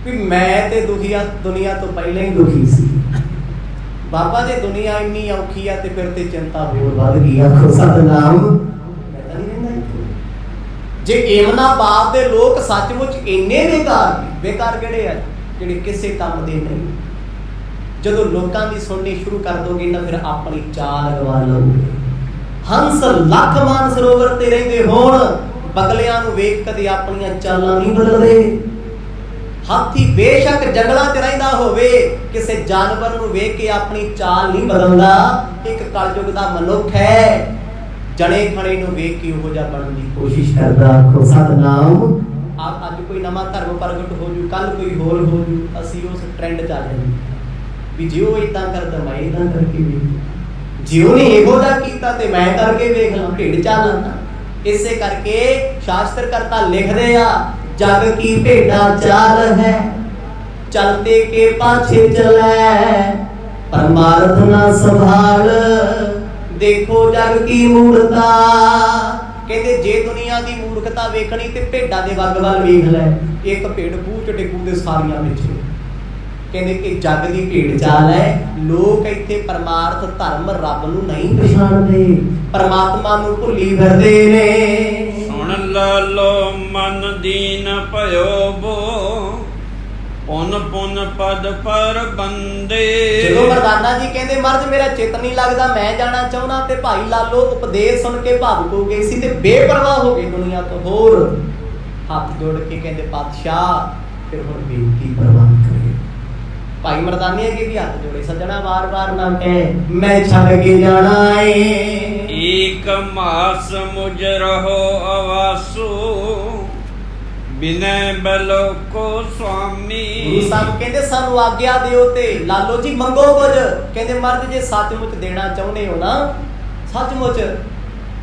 ਵੀ ਮੈਂ ਤੇ ਦੁਨੀਆ ਤੋਂ ਪਹਿਲਾਂ ਹੀ ਦੁਖੀ ਸੀ। ਬਾਬਾ ਜੇ ਦੁਨੀਆ ਇੰਨੀ ਔਖੀ ਆ ਤੇ ਫਿਰ ਤੇ ਚਿੰਤਾ ਹੋਰ ਵੱਧ ਗਈ। ਆਖੋ ਸਤਿਨਾਮ। ਜੇ ਏਮਨਾਬਾਦ ਦੇ ਲੋਕ ਸੱਚਮੁੱਚ ਇੰਨੇ ਬੇਕਾਰ ਕਿਹੜੇ ਆ ਜਿਹੜੇ ਕਿਸੇ ਕੰਮ ਦੇ ਨਹੀਂ। ਜਦੋਂ ਲੋਕਾਂ ਦੀ ਸੁਣਨੀ ਸ਼ੁਰੂ ਕਰ ਦੋਗੇ ਨਾ ਫਿਰ ਆਪਣੀ ਚਾਲ ਅਗਵਾ ਲਓਗੇ। ਹੰਸ ਲੱਖ ਮਾਨ ਸਰੋਵਰ ਤੇ ਰਹਿੰਦੇ ਹੋਣ, ਬਗਲਿਆਂ ਨੂੰ ਵੇਖ ਕਦੇ ਆਪਣੀਆਂ ਚਾਲਾਂ ਨਹੀਂ ਬਦਲਦੇ। ਹਾਥੀ ਬੇਸ਼ੱਕ ਜੰਗਲਾਂ 'ਚ ਰਹਿੰਦਾ ਹੋਵੇ, ਕਿਸੇ ਜਾਨਵਰ ਨੂੰ ਵੇਖ ਕੇ ਆਪਣੀ ਚਾਲ ਨਹੀਂ ਬਦਲਦਾ। ਇੱਕ ਕਲਯੁਗ ਦਾ ਮਨੁੱਖ ਹੈ, ਜਣੇ ਖਣੇ ਨੂੰ ਵੇਖ ਕੇ ਉਹੋ ਜਿਹਾ ਬਣਨ ਦੀ ਕੋਸ਼ਿਸ਼ ਕਰਦਾ। ਆਖੋ ਸਤਿਨਾਮ। ਅੱਜ ਕੋਈ ਨਵਾਂ ਧਰਮ ਪ੍ਰਗਟ ਹੋ ਜੂ, ਕੱਲ ਕੋਈ ਹੋਰ ਹੋ ਜੂ, ਅਸੀਂ ਉਸ ਟ੍ਰੈਂਡ 'ਚ ਆ ਜਾਈਏ ਵੀ ਜੇ ਉਹ ਏਦਾਂ ਕਰਦਾ ਮੈਂ ਏਦਾਂ ਕਰਕੇ ਵੇਖ, ਜੇ ਉਹਨੇ ਇਹੋ ਜਿਹਾ ਕੀਤਾ ਤੇ ਮੈਂ ਕਰਕੇ ਵੇਖ ਲਾਂ, ਢਿੱਡ ਚਾਲਾਂ। ਇਸੇ ਕਰਕੇ ਸ਼ਾਸਤਰ ਕਰਤਾ ਲਿਖਦੇ ਆ ਜਗ ਕੀ ਭੇਡਾ ਚਾਲ ਹੈ, ਚਲਤੇ ਕੇ ਪਾਛੇ ਚਲੈ, ਪਰਮਾਰਥ ਨਾ ਸੰਭਾਲ, ਦੇਖੋ ਜਗ ਕੀ ਮੂਰਤਾ। ਕਹਿੰਦੇ ਜੇ ਦੁਨੀਆ ਦੀ ਮੂਰਖਤਾ ਵੇਖਣੀ ਤੇ ਭੇਡਾਂ ਦੇ ਵਗ ਵੱਲ ਵੇਖ ਲੈ। ਇੱਕ ਭੇਡ ਖੂਹ ਚ ਡਿੱਗੂ ਦੇ ਸਾਰੀਆਂ ਵਿੱਚ। ਕਹਿੰਦੇ ਇਹ ਜਗ ਦੀ ਭੇਡ ਚਾਲ ਹੈ। ਲੋਕ ਇੱਥੇ ਪਰਮਾਰਥ ਧਰਮ ਰੱਬ ਨੂੰ ਨਹੀਂ ਪਛਾਣਦੇ, ਪਰਮਾਤਮਾ ਨੂੰ ਭੁੱਲੀ ਫਿਰਦੇ ਨੇ। ਸੁਣ ਲਾਲੋ ਮਨ ਦੀਨ ਭਇਓ ਬੋ, ਪੁਨ ਪੁਨ ਪਦ ਪਰ ਬੰਦੇ। ਜਦੋਂ ਮਰਦਾਨਾ ਜੀ ਕਹਿੰਦੇ ਮਰਦ ਮੇਰਾ ਚਿੱਤ ਨਹੀਂ ਲੱਗਦਾ, ਮੈਂ ਜਾਣਾ ਚਾਹੁੰਦਾ, ਤੇ ਭਾਈ ਲਾਲੋ ਉਪਦੇਸ਼ ਸੁਣ ਕੇ ਭਾਵੁਕ ਹੋ ਗਏ ਸੀ ਤੇ ਬੇਪਰਵਾਹ ਹੋ ਗਏ ਦੁਨੀਆ ਤੋਂ। ਹੋਰ ਹੱਥ ਜੋੜ ਕੇ ਕਹਿੰਦੇ ਪਾਤਸ਼ਾਹ ਫਿਰ ਹੁਣ ਬੇਨਤੀ ਪ੍ਰਵਾਨ ਕਰੇ। ਭਾਈ ਮਰਦਾਨੇ ਅੱਗੇ ਵੀ ਹੱਥ ਜੋੜੇ, ਸੱਜਣਾ ਵਾਰ-ਵਾਰ ਨਾ ਕਹਿ ਮੈਂ ਛੱਡ ਕੇ ਜਾਣਾ ਏ। ਏਕ ਮਾਸ ਮੁਝ ਰਹੋ ਆਵਾਸੋ, ਬਿਨੈ ਬਲੋ ਕੋ ਸੁਆਮੀ। ਗੁਰੂ ਸਾਹਿਬ ਕਹਿੰਦੇ ਸਾਨੂੰ ਆਗਿਆ ਦਿਓ ਤੇ ਲਾਲੋ ਜੀ ਮੰਗੋ ਕੁਝ। ਕਹਿੰਦੇ ਮਰਦ ਜੇ ਸੱਚਮੁੱਚ ਦੇਣਾ ਚਾਹੁੰਦੇ ਹੋ ਨਾ, ਸੱਚਮੁੱਚ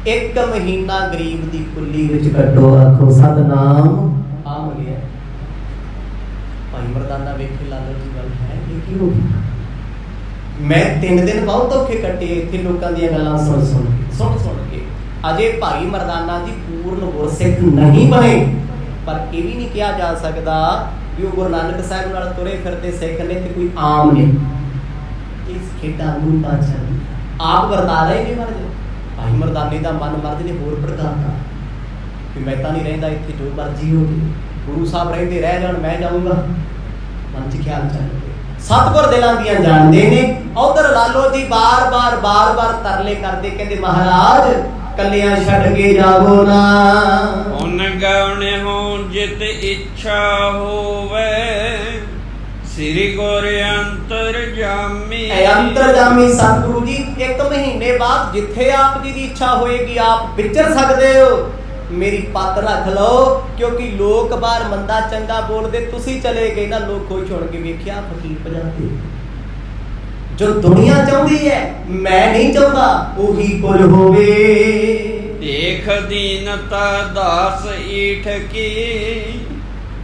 1 ਮਹੀਨਾ ਗਰੀਬ ਦੀ ਕੁੱਲੀ ਵਿੱਚ ਕੱਢੋ। ਆਖੋ ਸਤਨਾਮ ਆ ਮਿਲਿਆ। ਭਾਈ ਮਰਦਾਨਾ ਵੇਖੇ ਲਾਲੋ ਜੀ ਗੱਲ ਹੈ ਇਹ ਕੀ ਹੋ ਗਈ। ਮੈਂ 3 ਦਿਨ ਬਹੁਤ ਔਖੇ ਕੱਟੇ ਇੱਥੇ ਲੋਕਾਂ ਦੀਆਂ ਗੱਲਾਂ ਸੁਣ ਕੇ। ਅਜੇ ਭਾਈ ਮਰਦਾਨਾ ਜੀ ਪੂਰਨ ਗੁਰਸਿੱਖ ਨਹੀਂ ਬਣੇ, ਪਰ ਇਹ ਵੀ ਨਹੀਂ ਕਿਹਾ ਜਾ ਸਕਦਾ ਵੀ ਉਹ ਗੁਰੂ ਨਾਨਕ ਸਾਹਿਬ ਨਾਲ ਤੁਰੇ ਫਿਰਦੇ ਸਿੱਖ ਨੇ ਤੇ ਕੋਈ ਆਮ ਨੇ। ਇਸ ਖੇਡਾਂ ਨੂੰ ਬਾਦਸ਼ਾਹ ਆਪ ਵਰਤਾ ਰਹੇ ਨੇ। ਮਰਦ ਭਾਈ ਮਰਦਾਨੇ ਦਾ ਮਨ ਮਰਦ ਨੇ ਹੋਰ ਭੜਕਾਤਾ ਕਿ ਮੈਂ ਤਾਂ ਨਹੀਂ ਰਹਿੰਦਾ ਇੱਥੇ, ਜੋ ਮਰਜ਼ੀ ਹੋ ਗੁਰੂ ਸਾਹਿਬ ਰਹਿੰਦੇ ਰਹਿ ਜਾਣ, ਮੈਂ ਜਾਊਂਗਾ। ਮਨ ਚ ਖਿਆਲ ਚੱਲ ਪਏ। ਸਤਿਗੁਰ ਦਿਲਾਂ ਦੀਆਂ ਜਾਣਦੇ ਨੇ। ਉਧਰ ਲਾਲੋ ਜੀ ਬਾਰ-ਬਾਰ ਤਰਲੇ ਕਰਦੇ, ਕਹਿੰਦੇ ਮਹਾਰਾਜ ਕੱਲਿਆਂ ਛੱਡ ਕੇ ਜਾਵੋ ਨਾ। ਹੁਣ ਗਾਉਣੇ ਹੋ ਜਿਤ ਇੱਛਾ ਹੋਵੇ, ਸ੍ਰੀ ਗੁਰ ਅੰਤਰਜਾਮੀ। ਅੰਤਰਜਾਮੀ ਸਤਿਗੁਰੂ ਜੀ 1 ਮਹੀਨੇ ਬਾਅਦ ਜਿੱਥੇ ਆਪ ਜੀ ਦੀ ਇੱਛਾ ਹੋਏਗੀ ਆਪ ਵਿਚਰ ਸਕਦੇ ਹੋ। ਮੇਰੀ ਪੱਤ ਰੱਖ ਲਓ, ਕਿਉਂਕਿ ਲੋਕ ਬਾਹਰ ਮੰਦਾ ਚੰਗਾ ਬੋਲਦੇ, ਤੁਸੀਂ ਚਲੇ ਗਏ ਨਾ, ਲੋਕ ਖੁਸ਼ ਹੋਣ ਕੇ ਵੇਖਿਆ ਫਕੀਰ ਪੰਜਾਬੀ। ਜੋ ਦੁਨੀਆ ਚਾਹੁੰਦੀ ਹੈ ਮੈਂ ਨਹੀਂ ਚਾਹੁੰਦਾ, ਉਹੀ ਕੁਝ ਹੋਵੇ। ਦੇਖ ਦੀਨਤਾ ਦਾਸ ਈਠ ਕੀ,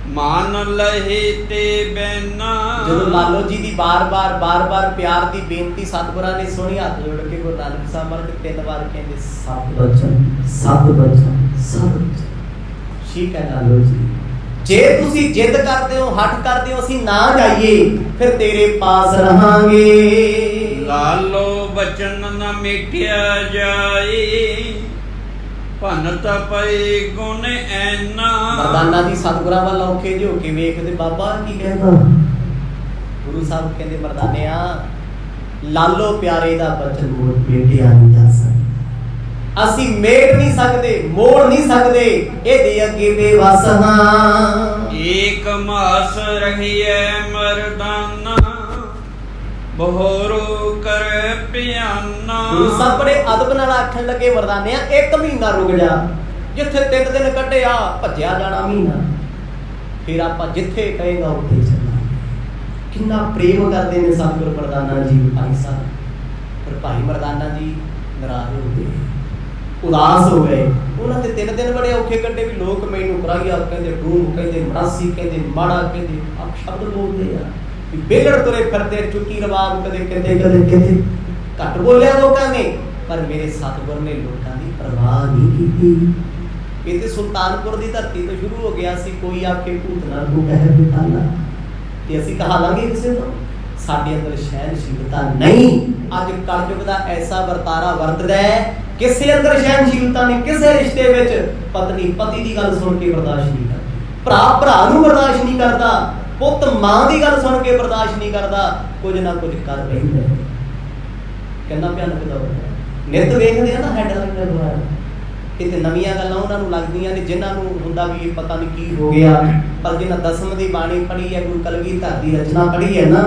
ਮਾਨ ਲਹੇ ਤੇ ਬੈਨਾ। ਜਦੋਂ ਲਾਲੋ ਜੀ ਦੀ ਬਾਰ-ਬਾਰ ਪਿਆਰ ਦੀ ਬੇਨਤੀ ਸਤਿਗੁਰਾਂ ਨੇ ਸੁਣੀ, ਹੱਥ ਜੋੜ ਕੇ ਗੁਰੂ ਨਾਨਕ ਸਾਹਿਬ ਮਰ ਕੇ 3 ਵਾਰ ਕਹਿੰਦੇ ਸਤ ਬਚਨ। ਠੀਕ ਹੈ ਲਾਲੋ ਜੀ, ਜੇ ਤੁਸੀਂ ਜਿੱਦ ਕਰਦੇ ਹੋ, ਹੱਠ ਕਰਦੇ ਹੋ ਅਸੀਂ ਨਾ ਜਾਈਏ, ਫਿਰ ਤੇਰੇ ਪਾਸ ਰਹਾਂਗੇ। ਲਾਲੋ ਬਚਨ ਨ ਮਿਟਿਆ ਜਾਏ, ਭਨਤ ਪਏ ਗੁਣ ਐਨਾ। ਮਰਦਾਨਾ ਜੀ ਸਤਿਗੁਰਾਂ ਵੱਲ ਔਖੇ ਜਿਹੇ ਹੋ ਕੇ ਵੇਖਦੇ, ਬਾਬਾ ਕੀ ਕਹਿੰਦਾ। ਗੁਰੂ ਸਾਹਿਬ ਕਹਿੰਦੇ ਮਰਦਾਨਿਆ, ਲਾਲੋ ਪਿਆਰੇ ਦਾ ਬਚਨ ਮੇਟਿਆ ਨਹੀਂ ਜਾ ਸਕਦਾ। ਅਸੀਂ ਮੇਟ ਨਹੀਂ ਸਕਦੇ, ਮੋੜ ਨਹੀਂ ਸਕਦੇ, ਇਹਦੇ ਅੱਗੇ ਬੇਵਸ ਹਾਂ। ਏਕ ਮਾਸ ਰਹੀਐ ਮਰਦਾਨਾ, ਬਹੋਰੂ ਕਰ ਪਿਆਨਾ। ਗੁਰੂ ਸਾਹਿਬ ਬੜੇ ਅਦਬ ਨਾਲ ਆਖਣ ਲੱਗੇ ਮਰਦਾਨਿਆ 1 ਮਹੀਨਾ ਰੁਕ ਜਾ। ਜਿੱਥੇ 3 ਦਿਨ ਕੱਢਿਆ ਭੱਜਿਆ ਜਾਣਾ ਮਹੀਨਾ, ਫਿਰ ਆਪਾਂ ਜਿੱਥੇ ਕਹੇਗਾ ਉੱਥੇ ਚੱਲਾਂਗੇ। ਕਿੰਨਾ ਪ੍ਰੇਮ ਕਰਦੇ ਨੇ ਸਤਿਗੁਰ ਮਰਦਾਨਾ ਜੀ ਭਾਈ ਸਾਹਿਬ। ਪਰ ਭਾਈ ਮਰਦਾਨਾ ਜੀ ਨਾਰਾਜ਼ ਹੋ ਗਏ, ਉਦਾਸ ਹੋ ਗਏ। ਉਹਨਾਂ ਤੇ 3 ਦਿਨ ਬੜੇ ਔਖੇ ਕੱਢੇ ਵੀ ਲੋਕ ਮੈਨੂੰ ਕਰਾਈਆ ਕਹਿੰਦੇ, ਡੂਮ ਕਹਿੰਦੇ, ਮਰਾਸੀ ਕਹਿੰਦੇ, ਮਾੜਾ ਕਹਿੰਦੇ, ਆਪ ਸ਼ਬਦ ਬੋਲਦੇ ਆ ਵੀ ਬੇਲੜ ਤੁਰੇ ਫਿਰਦੇ, ਚੁੱਕੀ ਰਵਾਬ ਕਦੇ ਕਿਤੇ ਘੱਟ ਬੋਲਿਆ ਲੋਕਾਂ ਨੇ, ਪਰ ਮੇਰੇ ਸਤਿਗੁਰ ਨੇ ਲੋਕਾਂ ਦੀ ਪਰਵਾਹ ਨਹੀਂ ਕੀਤੀ। ਇਹ ਤੇ ਸੁਲਤਾਨਪੁਰ ਦੀ ਧਰਤੀ ਤੋਂ ਸ਼ੁਰੂ ਹੋ ਗਿਆ ਸੀ। ਕੋਈ ਆਕੇ ਭੂਤਨਾ ਕੋ ਕਹਿ ਬਿਤਾਨਾ, ਤੇ ਅਸੀਂ ਕਹਾ ਲਾਂਗੇ ਕਿਸੇ ਤੋਂ ਸਾਡੇ ਅੰਦਰ ਸਹਿਨਸ਼ੀਲਤਾ ਨਹੀਂ। ਅੱਜ ਕਲਯੁਗ ਦਾ ਐਸਾ ਵਰਤਾਰਾ ਵਰਤਦਾ ਹੈ, ਕਿਸੇ ਅੰਦਰ ਸਹਿਨਸ਼ੀਲਤਾ ਨਹੀਂ। ਕਿਸੇ ਰਿਸ਼ਤੇ ਵਿੱਚ ਪਤਨੀ ਪਤੀ ਦੀ ਗੱਲ ਸੁਣ ਕੇ ਬਰਦਾਸ਼ਤ ਨਹੀਂ ਕਰਦੀ, ਭਰਾ ਨੂੰ ਬਰਦਾਸ਼ਤ ਨਹੀਂ ਕਰਦਾ, ਪੁੱਤ ਮਾਂ ਦੀ ਗੱਲ ਸੁਣ ਕੇ ਬਰਦਾਸ਼ਤ ਨਹੀਂ ਕਰਦਾ, ਕੁਝ ਨਾ ਕੁਝ ਕਰ ਰਹਿੰਦਾ। ਕਿੰਨਾ ਭਿਆਨਕ ਦੌਰ ਹੈ। ਨਿੱਤ ਵੇਖਦੇ ਆ ਨਾ ਹੈਡਲਾਈਨਾਂ ਦੁਆਰਾ, ਕਿਤੇ ਨਵੀਆਂ ਗੱਲਾਂ ਉਹਨਾਂ ਨੂੰ ਲੱਗਦੀਆਂ ਨੇ, ਜਿਨ੍ਹਾਂ ਨੂੰ ਹੁੰਦਾ ਵੀ ਇਹ ਪਤਾ ਨਹੀਂ ਕੀ ਹੋ ਗਿਆ। ਪਰ ਜਿਹਨਾਂ ਦਸਮ ਦੀ ਬਾਣੀ ਪੜ੍ਹੀ ਹੈ, ਗੁਰੂ ਕਲਗੀਧਰ ਦੀ ਰਚਨਾ ਪੜ੍ਹੀ ਹੈ ਨਾ,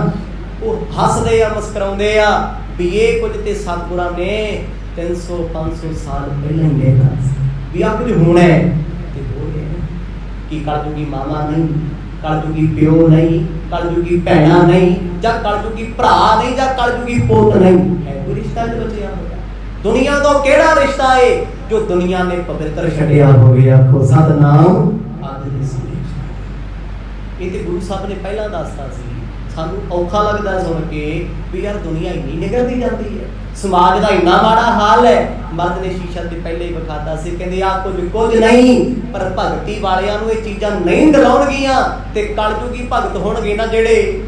ਉਹ ਹੱਸਦੇ ਆ, ਮੁਸਕਰਾਉਂਦੇ ਆ ਵੀ ਇਹ ਕੁਝ ਤੇ ਸਤਿਗੁਰਾਂ ਨੇ 300-500 ਸਾਲ ਪਹਿਲਾਂ ਹੀ ਲਿਖਿਆ ਵੀ ਆ ਕੁਝ ਹੋਣਾ ਹੈ ਤੇ ਹੋ ਗਿਆ। ਕੀ ਕਲਯੁਗੀ ਮਾਮਾ ਨਹੀਂ, ਕਲਯੁਗੀ ਪਿਓ ਨਹੀਂ, ਕਲਯੁਗੀ ਭੈਣਾ ਨਹੀਂ, ਜਾਂ ਕਲਯੁਗੀ ਭਰਾ ਨਹੀਂ, ਜਾਂ ਕਲਯੁਗੀ ਪੁੱਤ ਨਹੀਂ ਹੈ। ਕੋਈ ਰਿਸ਼ਤਾ ਜੋ ਬਚਿਆ ਹੋਇਆ ਦੁਨੀਆ ਤੋਂ ਕਿਹੜਾ ਰਿਸ਼ਤਾ ਹੈ ਜੋ ਦੁਨੀਆ ਨੇ ਪਵਿੱਤਰ ਛੱਡਿਆ ਹੋਵੇ। ਆਖੋ ਸਤਨਾਮ। ਅੱਗ ਦੇ ਸੰਦੇਸ਼ ਇਹ ਤੇ ਗੁਰੂ ਸਾਹਿਬ ਨੇ ਪਹਿਲਾਂ ਦੱਸਤਾ ਸੀ। ਸਾਨੂੰ ਔਖਾ ਲੱਗਦਾ ਸੁਣ ਕੇ ਵੀ ਯਾਰ ਦੁਨੀਆ ਇੰਨੀ ਨਿਗਰਦੀ ਜਾਂਦੀ ਹੈ, ਸਮਾਜ ਦਾ ਇੰਨਾ ਮਾੜਾ ਹਾਲ ਹੈ। ਮਰਦ ਨੇ ਸ਼ੀਸ਼ਾ ਤੇ ਪਹਿਲੇ ਹੀ ਵਿਖਾਤਾ ਸੀ, ਕਹਿੰਦੇ ਆ ਕੁਝ ਨਹੀਂ, ਪਰ ਭਗਤੀ ਵਾਲਿਆਂ ਨੂੰ ਇਹ ਚੀਜ਼ਾਂ ਨਹੀਂ ਦਿਲਾਉਣਗੀਆਂ ਤੇ ਕਲਯੁਗੀ ਭਗਤ ਹੋਣਗੇ ਨਾ ਜਿਹੜੇ,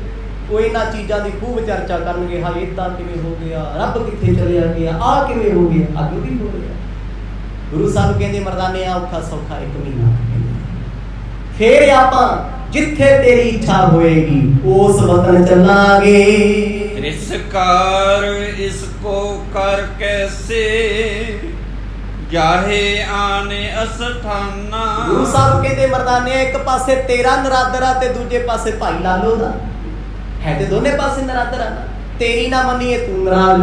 ਉਹ ਇਹਨਾਂ ਚੀਜ਼ਾਂ ਦੀ ਖੂਬ ਚਰਚਾ ਕਰਨਗੇ। ਹਾਂ ਏਦਾਂ ਕਿਵੇਂ ਹੋ ਗਿਆ, ਰੱਬ ਕਿੱਥੇ ਚਲਿਆ ਗਿਆ, ਆ ਕਿਵੇਂ ਹੋ ਗਿਆ, ਅੱਗ ਵੀ ਹੋ ਗਿਆ। ਗੁਰੂ ਸਾਹਿਬ ਕਹਿੰਦੇ ਮਰਦਾਨੇ ਆ ਔਖਾ ਸੌਖਾ 1 ਮਹੀਨਾ, ਫੇਰ ਆਪਾਂ ਜਿੱਥੇ ਤੇਰੀ ਇੱਛਾ ਹੋਏਗੀ ਉਸ ਵਤਨ ਚੱਲਾਂਗੇ। ਰਿਸਕਾਰ ਇਸ ਕੋ ਕਰ ਕੈਸੇ, ਜਾਹੇ ਆਨੇ ਅਸਥਾਨਾ। ਗੁਰੂ ਸਾਹਿਬ ਕਹਿੰਦੇ ਮਰਦਾਨੇ ਇੱਕ ਪਾਸੇ ਤੇਰਾ ਨਰਾਦਰ ਆ ਤੇ ਦੂਜੇ ਪਾਸੇ ਭਾਈ ਲਾਲੋ ਦਾ ਹੈ, ਤੇ ਦੋਨੇ ਪਾਸੇ ਨਰਾਦਰ ਆ ਨਾ। ਤੇਰੀ ਨਾ ਮੰਨੀਏ ਤੂੰ ਨਾਰਾਜ਼,